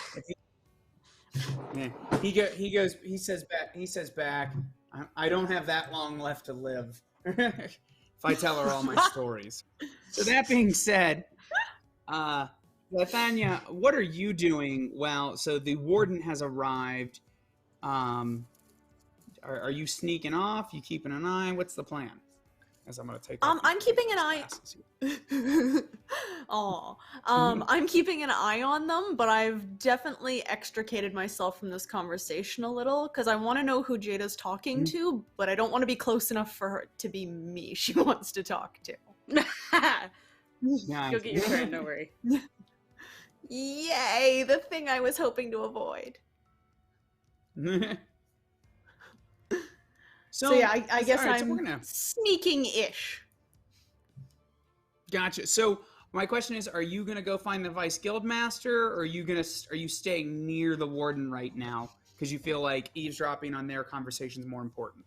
He says back, I don't have that long left to live. If I tell her all my stories. So that being said, Lethania, what are you doing? Well, so the warden has arrived. Are you sneaking off? You keeping an eye? What's the plan? As I'm gonna take. I'm keeping an eye. I'm keeping an eye on them, but I've definitely extricated myself from this conversation a little because I want to know who Jada's talking to, but I don't want to be close enough for her to be me. She wants to talk to. You'll get your turn, don't worry. Yay! The thing I was hoping to avoid. So yeah, I guess I'm sneaking-ish. Gotcha. So my question is, are you gonna go find the Vice Guildmaster, or are you staying near the warden right now because you feel like eavesdropping on their conversation is more important?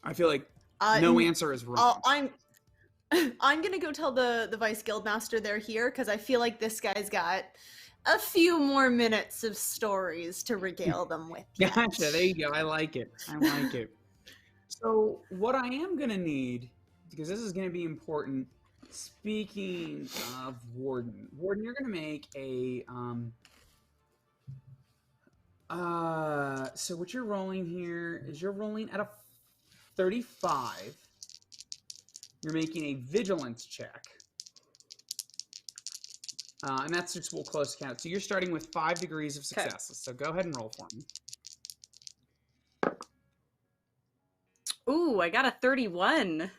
I feel like no answer is wrong. I'm gonna go tell the Vice Guildmaster they're here because I feel like this guy's got a few more minutes of stories to regale them with. Gotcha. There you go. I like it. So what I am going to need, because this is going to be important, speaking of Warden, you're going to make a, so what you're rolling here is you're rolling at a 35. You're making a vigilance check. And that's just will close count. So you're starting with 5 degrees of successes. So go ahead and roll for me. Ooh, I got a 31.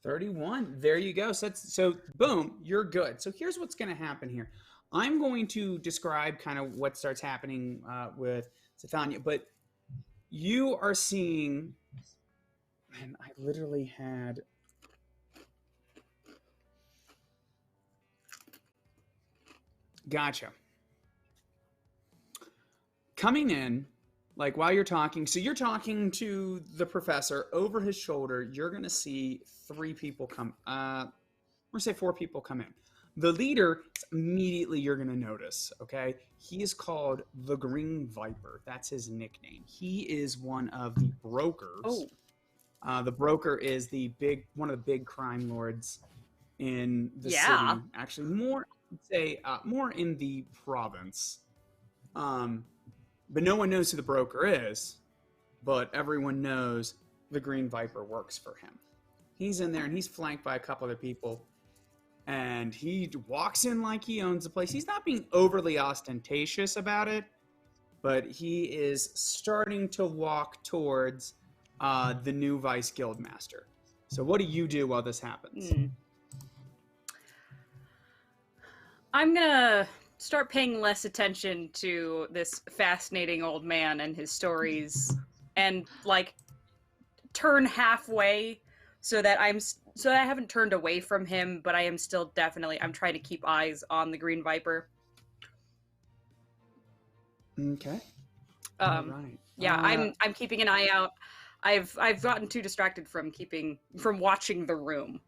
31. There you go. So boom, you're good. So here's what's going to happen here. I'm going to describe kind of what starts happening with Stefania, but you are seeing, and I literally had, gotcha. Coming in, like while you're talking, so you're talking to the professor over his shoulder, you're going to see 3 people come, I'm going to say 4 people come in. The leader, immediately you're going to notice, okay? He is called the Green Viper. That's his nickname. He is one of the brokers The broker is one of the big crime lords in the Yeah. city. Actually, more in the province. But no one knows who the broker is. But everyone knows the Green Viper works for him. He's in there and he's flanked by a couple other people. And he walks in like he owns the place. He's not being overly ostentatious about it, but he is starting to walk towards the new Vice Guild Master. So what do you do while this happens? I'm gonna start paying less attention to this fascinating old man and his stories, and like turn halfway so that I haven't turned away from him, but I am still I'm trying to keep eyes on the Green Viper. Okay. All right. Yeah, I'm keeping an eye out. I've gotten too distracted from watching the room.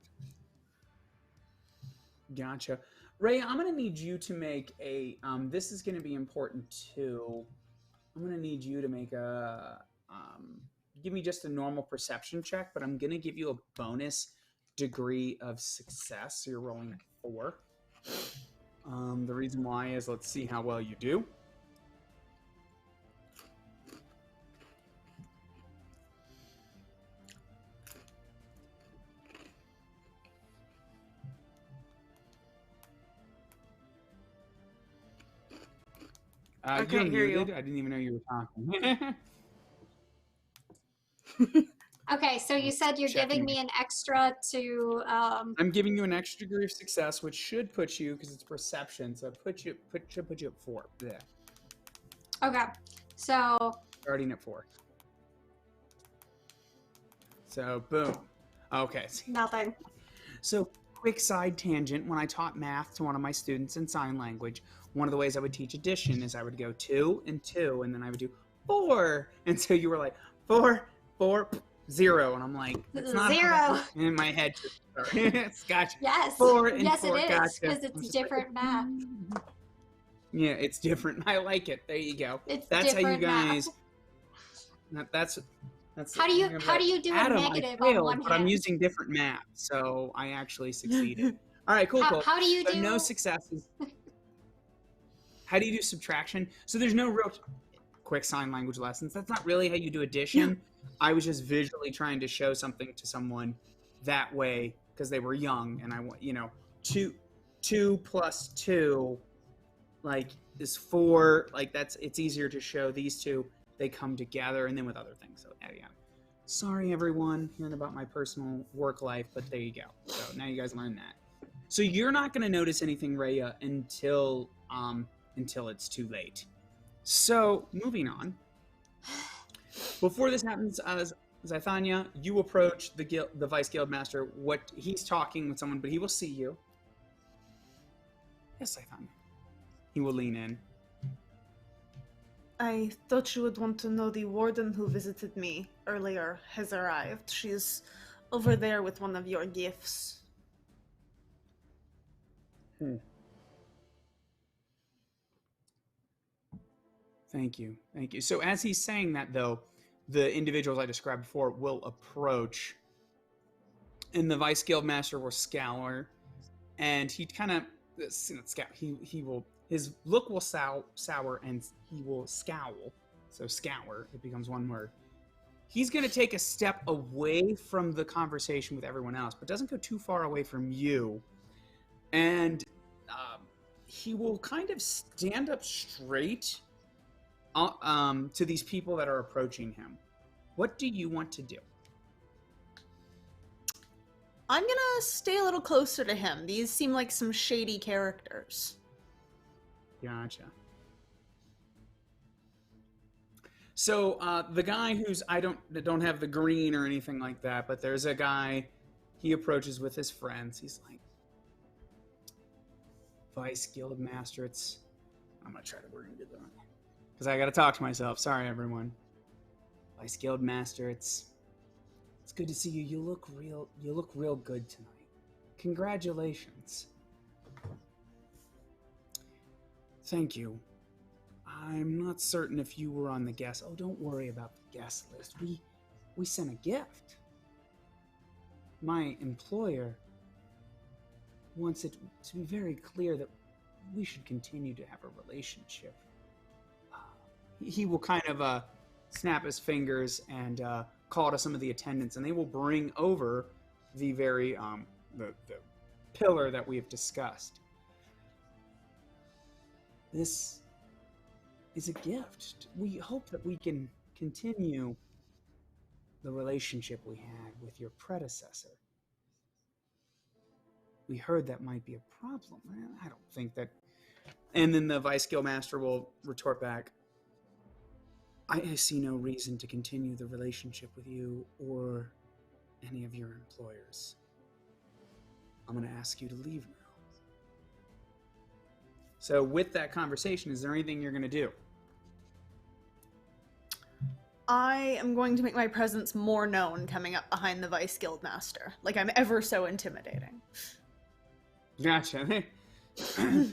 Gotcha. Ray, I'm going to need you to make this is going to be important too. I'm going to need you to make give me just a normal perception check, but I'm going to give you a bonus degree of success. So you're rolling 4. The reason why is, let's see how well you do. I can't hear you. I didn't even know you were talking. Okay, so you said you're giving me an extra to... I'm giving you an extra degree of success, which should put you, because it's perception, so should put you at 4. Yeah. Okay, so... Starting at 4. So, boom. Okay. Nothing. So, quick side tangent. When I taught math to one of my students in sign language, one of the ways I would teach addition is I would go 2 and 2, and then I would do 4. And so you were like, 4, 4, 0. And I'm like, it's not 0. And in my head, it's gotcha. Yes. 4 and yes, 4, it is, gotcha. because it's different math. Yeah, it's different. I like it. There you go. That's how you guys. That's how do you do Adam, a negative I failed, on one but hand? I'm using different math, so I actually succeeded. All right, cool. How do you do no successes? How do you do subtraction? So there's no real quick sign language lessons. That's not really how you do addition. I was just visually trying to show something to someone that way because they were young, and I want 2 plus 2 is 4. It's easier to show these two. They come together, and then with other things. So yeah. Sorry, everyone, hearing about my personal work life, but there you go. So now you guys learn that. So you're not going to notice anything, Rhea, until it's too late. So moving on. Before this happens, Zythania, you approach the Vice Guild Master. He's talking with someone, but he will see you. Yes, Zythania. He will lean in. I thought you would want to know the warden who visited me earlier has arrived. She's over there with one of your gifts. Thank you. So as he's saying that, though, the individuals I described before will approach, and the Vice Guild Master will scour, and he kind of his look will sour, and he will scowl. So scour, it becomes one word. He's going to take a step away from the conversation with everyone else, but doesn't go too far away from you. And he will kind of stand up straight to these people that are approaching him. What do you want to do? I'm gonna stay a little closer to him. These seem like some shady characters. Gotcha. So the guy who's I don't have the green or anything like that, but there's a guy. He approaches with his friends. He's like, Vice Guild Master. I'm gonna try to word it though, because I gotta talk to myself. Sorry, everyone. Vice Guild Master. It's good to see you. You look real good tonight. Congratulations. Thank you. I'm not certain if you were on the guest. Oh, don't worry about the guest list. We sent a gift. my employer wants it to be very clear that we should continue to have a relationship. He will kind of snap his fingers and call to some of the attendants, and they will bring over the very the pillar that we have discussed. This is a gift. We hope that we can continue the relationship we had with your predecessor. We heard that might be a problem. I don't think that... And then the Vice Guild Master will retort back, I see no reason to continue the relationship with you or any of your employers. I'm going to ask you to leave now. So with that conversation, is there anything you're going to do? I am going to make my presence more known coming up behind the Vice Guild Master. Like I'm ever so intimidating. Gotcha.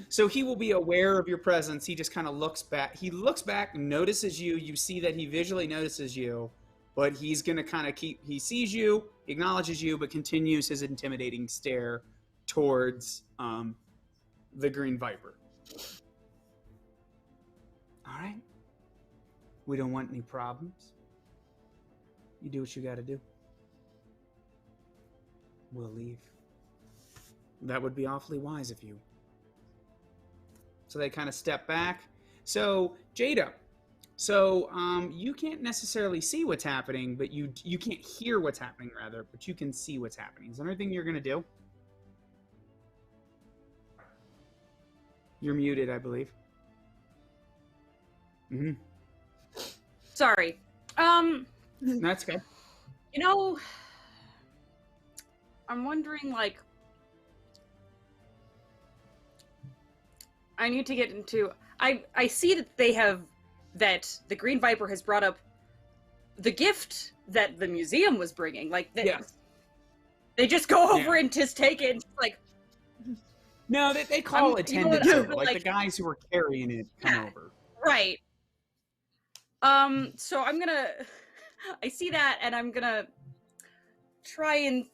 So he will be aware of your presence. He just kind of looks back. He looks back, notices you. You see that he visually notices you, but he's going to kind of he sees you, acknowledges you, but continues his intimidating stare towards the Green Viper. All right. We don't want any problems. You do what you got to do. We'll leave. That would be awfully wise of you. So they kind of step back. So, Jada, you can't necessarily see what's happening, but you can't hear what's happening, rather, but you can see what's happening. Is there anything you're going to do? You're muted, I believe. Mm-hmm. Sorry. That's good. You know, I'm wondering, like, I need to get into... I see that that the Green Viper has brought up the gift that the museum was bringing. Like, they just go over and just take it and just, like... No, they call attendants over. Like, the guys who are carrying it come over. Right. So I'm gonna... I see that, and I'm gonna try and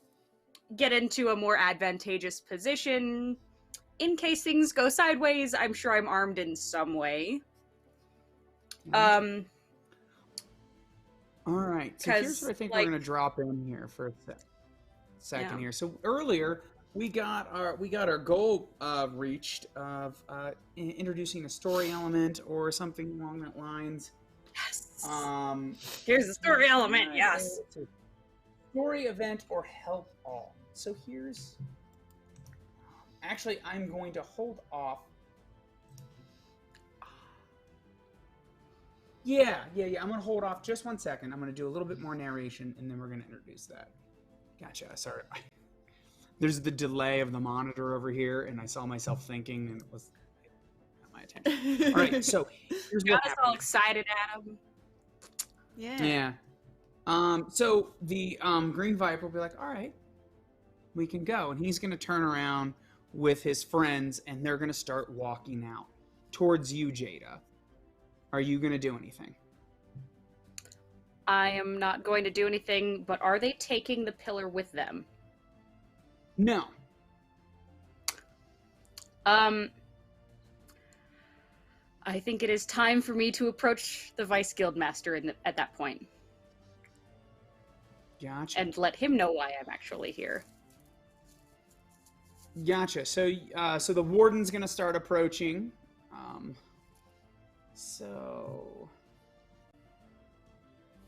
get into a more advantageous position. In case things go sideways, I'm sure I'm armed in some way. All right. So here's what I think we're going to drop in here for a second here. So earlier we got our goal reached of introducing a story element or something along that lines. Yes. Here's the story element. Yes. Story event or help all. So here's... Actually, I'm going to hold off. Yeah. I'm going to hold off just 1 second. I'm going to do a little bit more narration, and then we're going to introduce that. Gotcha. Sorry. There's the delay of the monitor over here, and I saw myself thinking, and it was not my attention. All right, so here's what happened. All excited, Adam. Yeah. So the Green Viper will be like, all right, we can go. And he's going to turn around with his friends, and they're going to start walking out towards you, Jada. Are you going to do anything? I am not going to do anything, but are they taking the pillar with them? No. I think it is time for me to approach the Vice Guild Master at that point. Gotcha. And let him know why I'm actually here. Gotcha. So the warden's gonna start approaching. So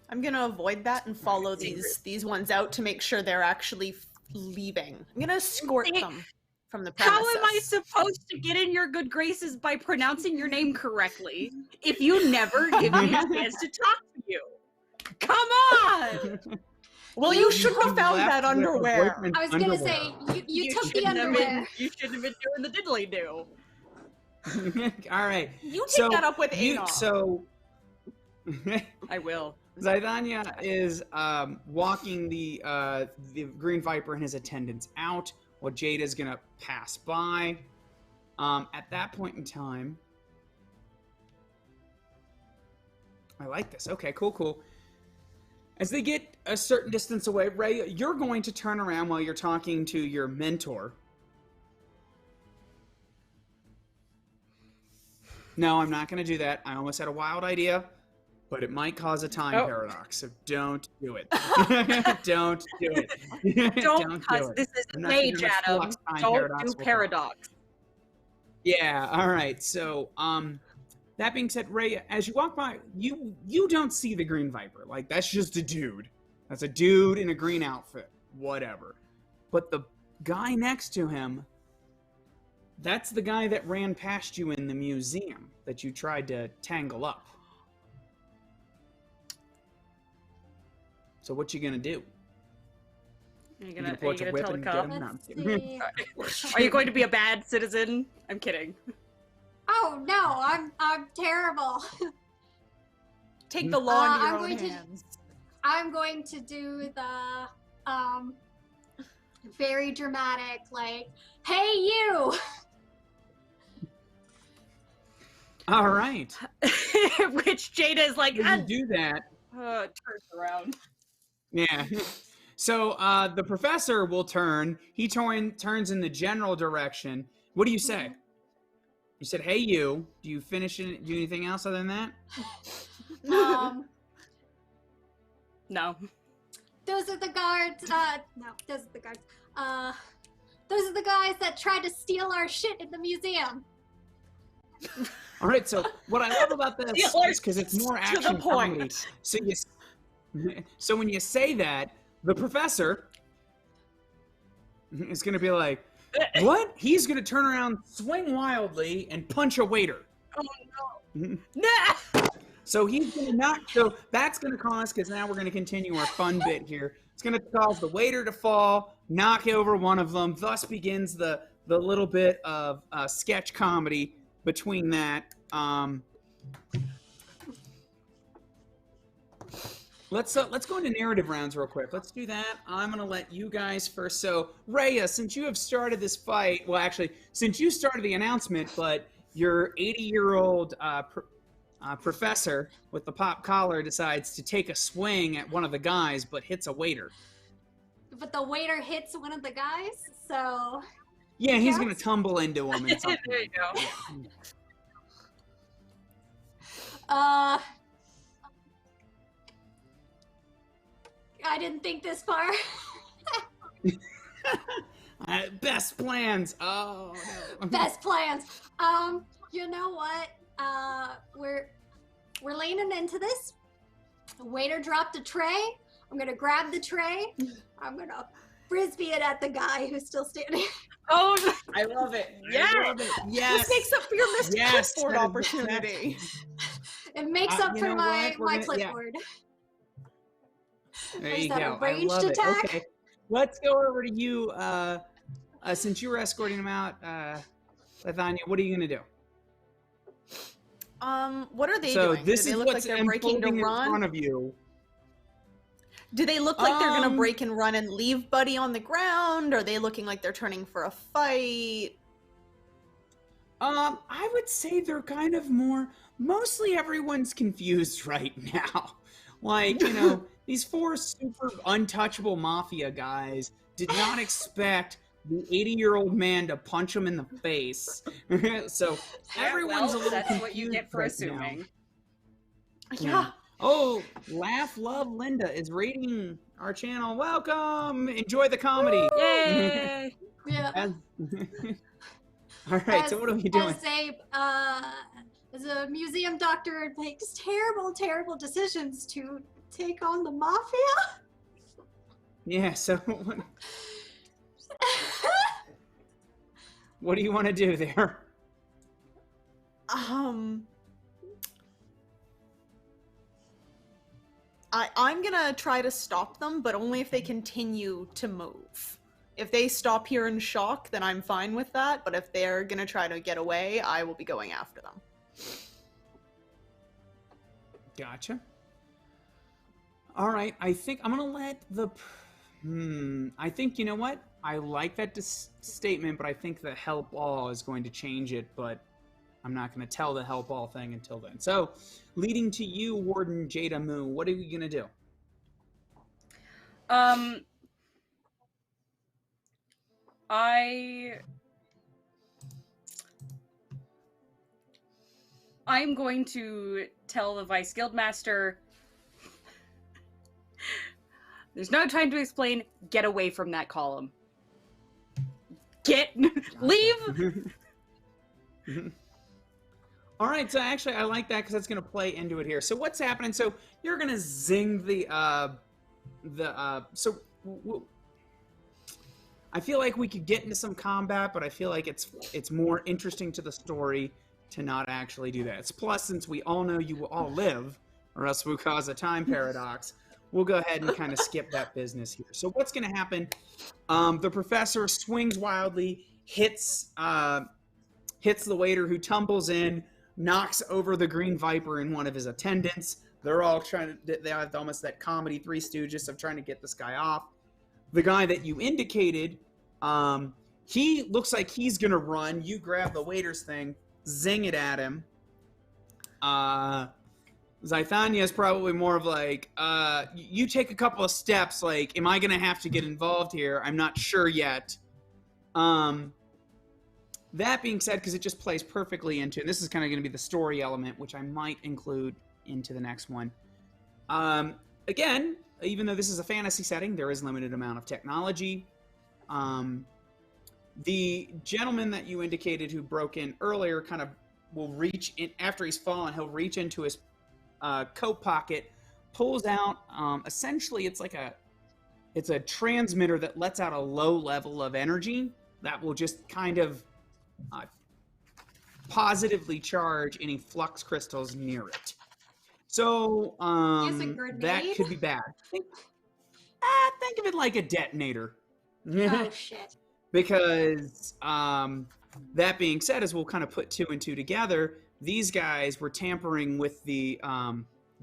I'm gonna avoid that and follow these ones out to make sure they're actually leaving. I'm gonna escort them from the premises. How am I supposed to get in your good graces by pronouncing your name correctly if you never give me a chance to talk to you? Come on! Well, you shouldn't have found that underwear. I was gonna say, you took the underwear. You shouldn't have been doing the diddly-do. All right. You take that up with Anal. So... I will. Zaidania is walking the Green Viper and his attendants out, while Jada's gonna pass by. At that point in time... I like this. Okay, cool. As they get a certain distance away, Ray, you're going to turn around while you're talking to your mentor. No, I'm not going to do that. I almost had a wild idea, but it might cause a time paradox, so don't do it. Don't do it. Don't, because this is Mage, Adam. Don't do paradox. Yeah, all right. So, that being said, Ray, as you walk by, you don't see the Green Viper. Like, that's just a dude. That's a dude in a green outfit. Whatever. But the guy next to him, that's the guy that ran past you in the museum that you tried to tangle up. So what you gonna do? Are you gonna tell the cop? No, Are you going to be a bad citizen? I'm kidding. Oh no, I'm terrible. Take the law into your own hands. I'm going to do the very dramatic, like, hey you. All right. Which Jada is like, you do that. Turns around. Yeah. So the professor will turn. He turns in the general direction. What do you say? You said, "Hey, you." Do you finish it? Do anything else other than that? No. Those are the guards. No, those are the guards. Those are the guys that tried to steal our shit in the museum. All right. So what I love about this is because it's more action comedy. So when you say that, the professor is going to be like, what? He's going to turn around, swing wildly, and punch a waiter. Oh, no. Nah! So he's going to knock. So that's going to cause, because now we're going to continue our fun bit here. It's going to cause the waiter to fall, knock over one of them. Thus begins the little bit of sketch comedy between that. Let's go into narrative rounds real quick. Let's do that. I'm going to let you guys first. So, Rhea, since you have started this fight, well, actually, since you started the announcement, but your 80-year-old professor with the pop collar decides to take a swing at one of the guys, but hits a waiter. But the waiter hits one of the guys, so... Yeah, he's going to tumble into him. And something. There you go. I didn't think this far. Best plans. Oh, no. Best plans. You know what? We're leaning into this. The waiter dropped a tray. I'm gonna grab the tray. I'm gonna frisbee it at the guy who's still standing. Oh, I love it. Yeah. I love it. Yes. This makes up for your missed clipboard that opportunity. It makes up for my clipboard. There you that go. a ranged I love attack? it. Okay. Let's go over to you. Since you were escorting him out, Lethania, what are you gonna do? What are they So doing? this Do they is look what's like they're breaking to unfolding in run? front of you. Do they look like they're gonna break and run and leave Buddy on the ground? Are they looking like they're turning for a fight? I would say they're kind of more. Mostly everyone's confused right now. Like, you know, these four super untouchable mafia guys did not expect the 80-year-old man to punch him in the face. So everyone's a little that's confused what you get for right assuming. now. Yeah. Oh, Laugh Love Linda is rating our channel. Welcome. Enjoy the comedy. Yay! Yeah. All right. So what are we doing? As a museum doctor makes terrible, terrible decisions to take on the mafia. Yeah. So what do you want to do there? I'm gonna try to stop them, but only if they continue to move. If they stop here in shock, then I'm fine with that, but if they're gonna try to get away, I will be going after them. Gotcha. All right, I think I'm gonna let the. I think, you know what? I like that statement, but I think the help all is going to change it. But I'm not going to tell the help all thing until then. So, leading to you, Warden Jada Moo, what are we gonna do? I'm going to tell the Vice Guildmaster, there's no time to explain, get away from that column. Leave! All right, so actually I like that because that's going to play into it here. So what's happening? So you're going to zing I feel like we could get into some combat, but I feel like it's more interesting to the story to not actually do that. Plus, since we all know you will all live, or else we'll cause a time paradox, we'll go ahead and kind of skip that business here. So what's going to happen? The professor swings wildly, hits the waiter, who tumbles in, knocks over the Green Viper and one of his attendants. They're all they have almost that comedy Three Stooges of trying to get this guy off. The guy that you indicated, he looks like he's going to run. You grab the waiter's thing, zing it at him. Zythania is probably more of like, you take a couple of steps, like, am I going to have to get involved here? I'm not sure yet. That being said, because it just plays perfectly into, and this is kind of going to be the story element, which I might include into the next one. Again, even though this is a fantasy setting, there is limited amount of technology. The gentleman that you indicated who broke in earlier kind of will reach in, after he's fallen, he'll reach into his coat pocket, pulls out, essentially it's a transmitter that lets out a low level of energy that will just kind of positively charge any flux crystals near it. So that could be bad. Think of it like a detonator. Oh shit. Because that being said, as we'll kind of put two and two together, these guys were tampering with the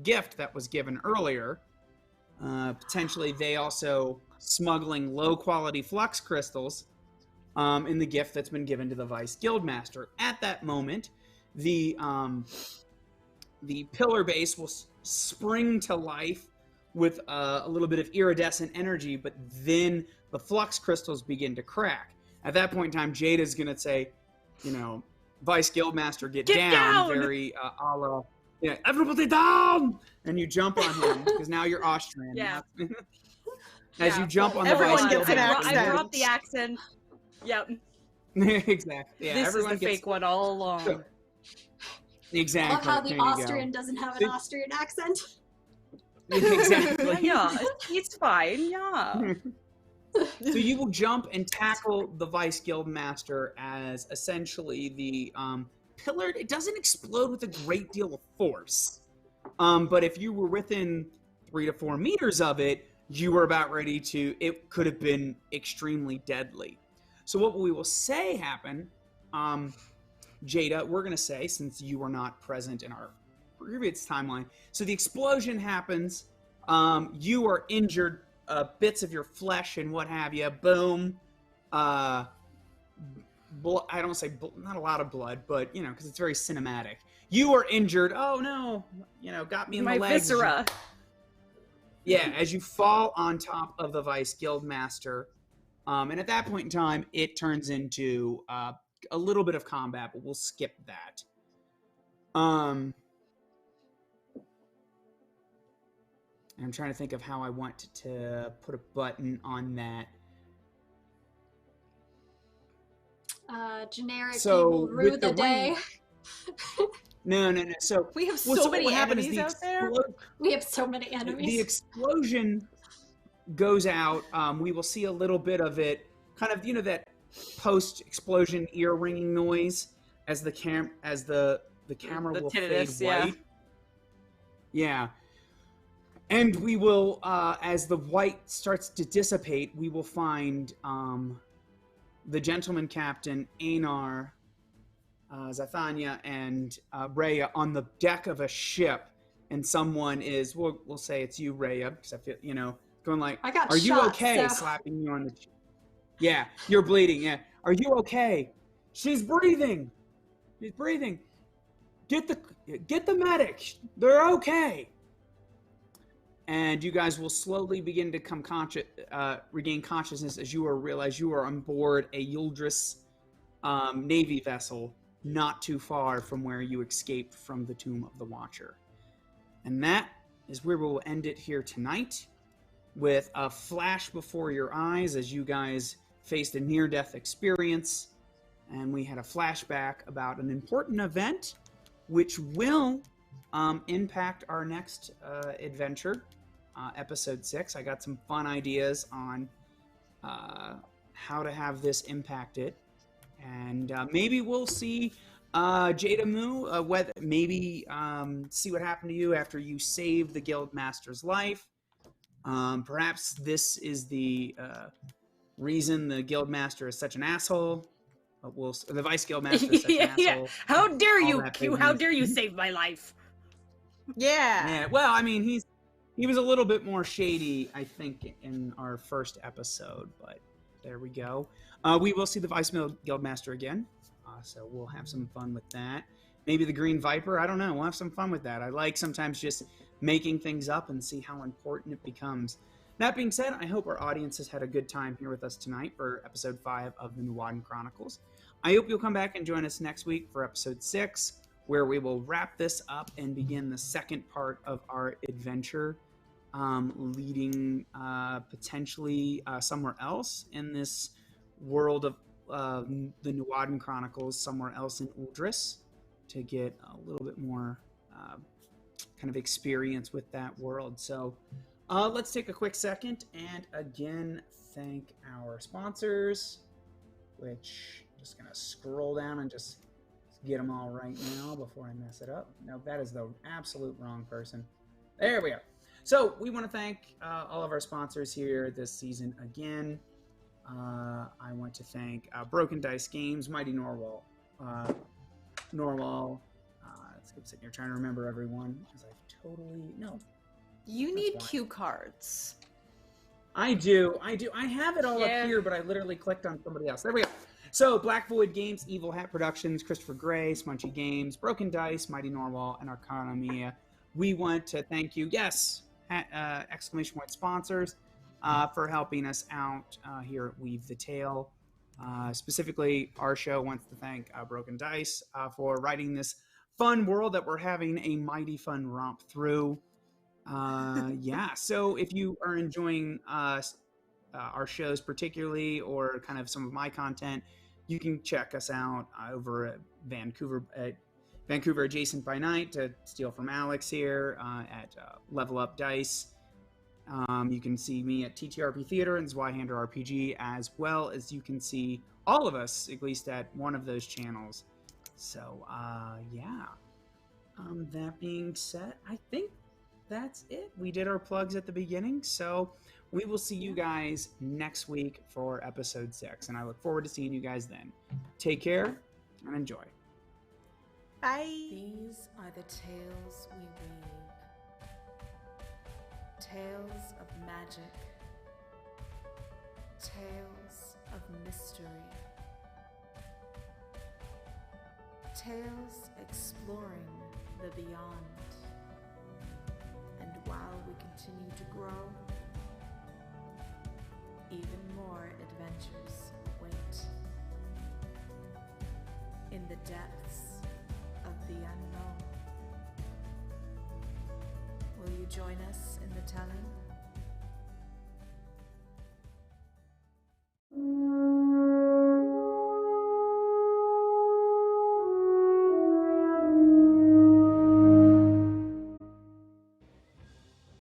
gift that was given earlier. Potentially they also smuggling low quality flux crystals in the gift that's been given to the Vice Guildmaster. At that moment, the pillar base will spring to life with a little bit of iridescent energy, but then the flux crystals begin to crack. At that point in time, Jada's going to say, Vice Guildmaster, get down! Very a la, everybody down! And you jump on him, because now you're Austrian. Yeah. As you jump on everyone the Vice gets an Guildmaster. accent. I brought the accent. Yep. Exactly. Yeah, this everyone is the gets fake one all along. So, exactly. I love how the There you go. Austrian doesn't have an Austrian accent. Exactly. Yeah, it's fine. Yeah. So you will jump and tackle the Vice Guildmaster as essentially the pillared. It doesn't explode with a great deal of force, but if you were within 3 to 4 meters of it, you were about ready to. It could have been extremely deadly. So what we will say happened, Jada, we're going to say, since you were not present in our previous timeline, so the explosion happens, you are injured, bits of your flesh and what have you, boom, I don't say, not a lot of blood, but, because it's very cinematic. You are injured, oh no, got me in the legs. My viscera. Yeah, as you fall on top of the Vice Guildmaster, and at that point in time, it turns into a little bit of combat, but we'll skip that. And I'm trying to think of how I want to put a button on that. Generic, So, you will rue with the the day. No. So We have well, so what many will happen is enemies out there. We have so many enemies. The explosion goes out. We will see a little bit of it, kind of, that post-explosion ear-ringing noise as the camera will tinnitus, fade white. Yeah. And we will, as the white starts to dissipate, we will find the gentleman captain, Einar, Zathania, and Rhea on the deck of a ship, and someone is, we'll say it's you, Rhea, because I feel, going like, I got are you shot, okay? so- Slapping you on the yeah, you're bleeding, yeah. Are you okay? She's breathing. She's breathing. Get the medic. They're okay. and you guys will slowly begin to regain consciousness as you realize you are on board a Yuldris Navy vessel not too far from where you escaped from the Tomb of the Watcher. And that is where we will end it here tonight, with a flash before your eyes as you guys faced a near-death experience, and we had a flashback about an important event which will impact our next adventure, episode 6. I got some fun ideas on how to have this impact it, and maybe we'll see Jada Moo, maybe see what happened to you after you saved the Guildmaster's life. Perhaps this is the reason the Guildmaster is such an asshole. The Vice Guildmaster is such an asshole. How dare you, Q? How dare you save my life? Yeah. Well, I mean, he was a little bit more shady, I think, in our first episode, but there we go. We will see the Vice Guildmaster again, so we'll have some fun with that. Maybe the Green Viper, I don't know. We'll have some fun with that. I like sometimes just making things up and see how important it becomes. That being said, I hope our audience has had a good time here with us tonight for episode 5 of the Nuadan Chronicles. I hope you'll come back and join us next week for episode 6, where we will wrap this up and begin the second part of our adventure, leading potentially somewhere else in this world of the Nuadan Chronicles, somewhere else in Uldris, to get a little bit more kind of experience with that world. So let's take a quick second and again thank our sponsors, which I'm just gonna scroll down and just get them all right now before I mess it up. No, that is the absolute wrong person. There we are. So we want to thank all of our sponsors here this season again. I want to thank Broken Dice Games, Mighty Norwal. I'm sitting here trying to remember everyone because I totally no. You need cue cards. I do. I have it all up here, but I literally clicked on somebody else. There we go. So, Black Void Games, Evil Hat Productions, Christopher Gray, Smunchy Games, Broken Dice, Mighty Norwal, and Arcana Mia. We want to thank you, exclamation point sponsors, for helping us out here at Weave the Tale. Specifically, our show wants to thank Broken Dice for writing this fun world that we're having a mighty fun romp through. So if you are enjoying our shows particularly, or kind of some of my content, you can check us out over at Vancouver Adjacent by Night, to steal from Alex here, at Level Up Dice. You can see me at TTRP Theater and Zweihander RPG, as well as you can see all of us, at least at one of those channels. So, that being said, I think that's it. We did our plugs at the beginning, so we will see you guys next week for episode 6, and I look forward to seeing you guys then. Take care and enjoy. Bye. These are the tales we weave. Tales of magic. Tales of mystery. Tales exploring the beyond. And while we continue to grow, even more adventures await. In the depths of the unknown. Will you join us in the telling?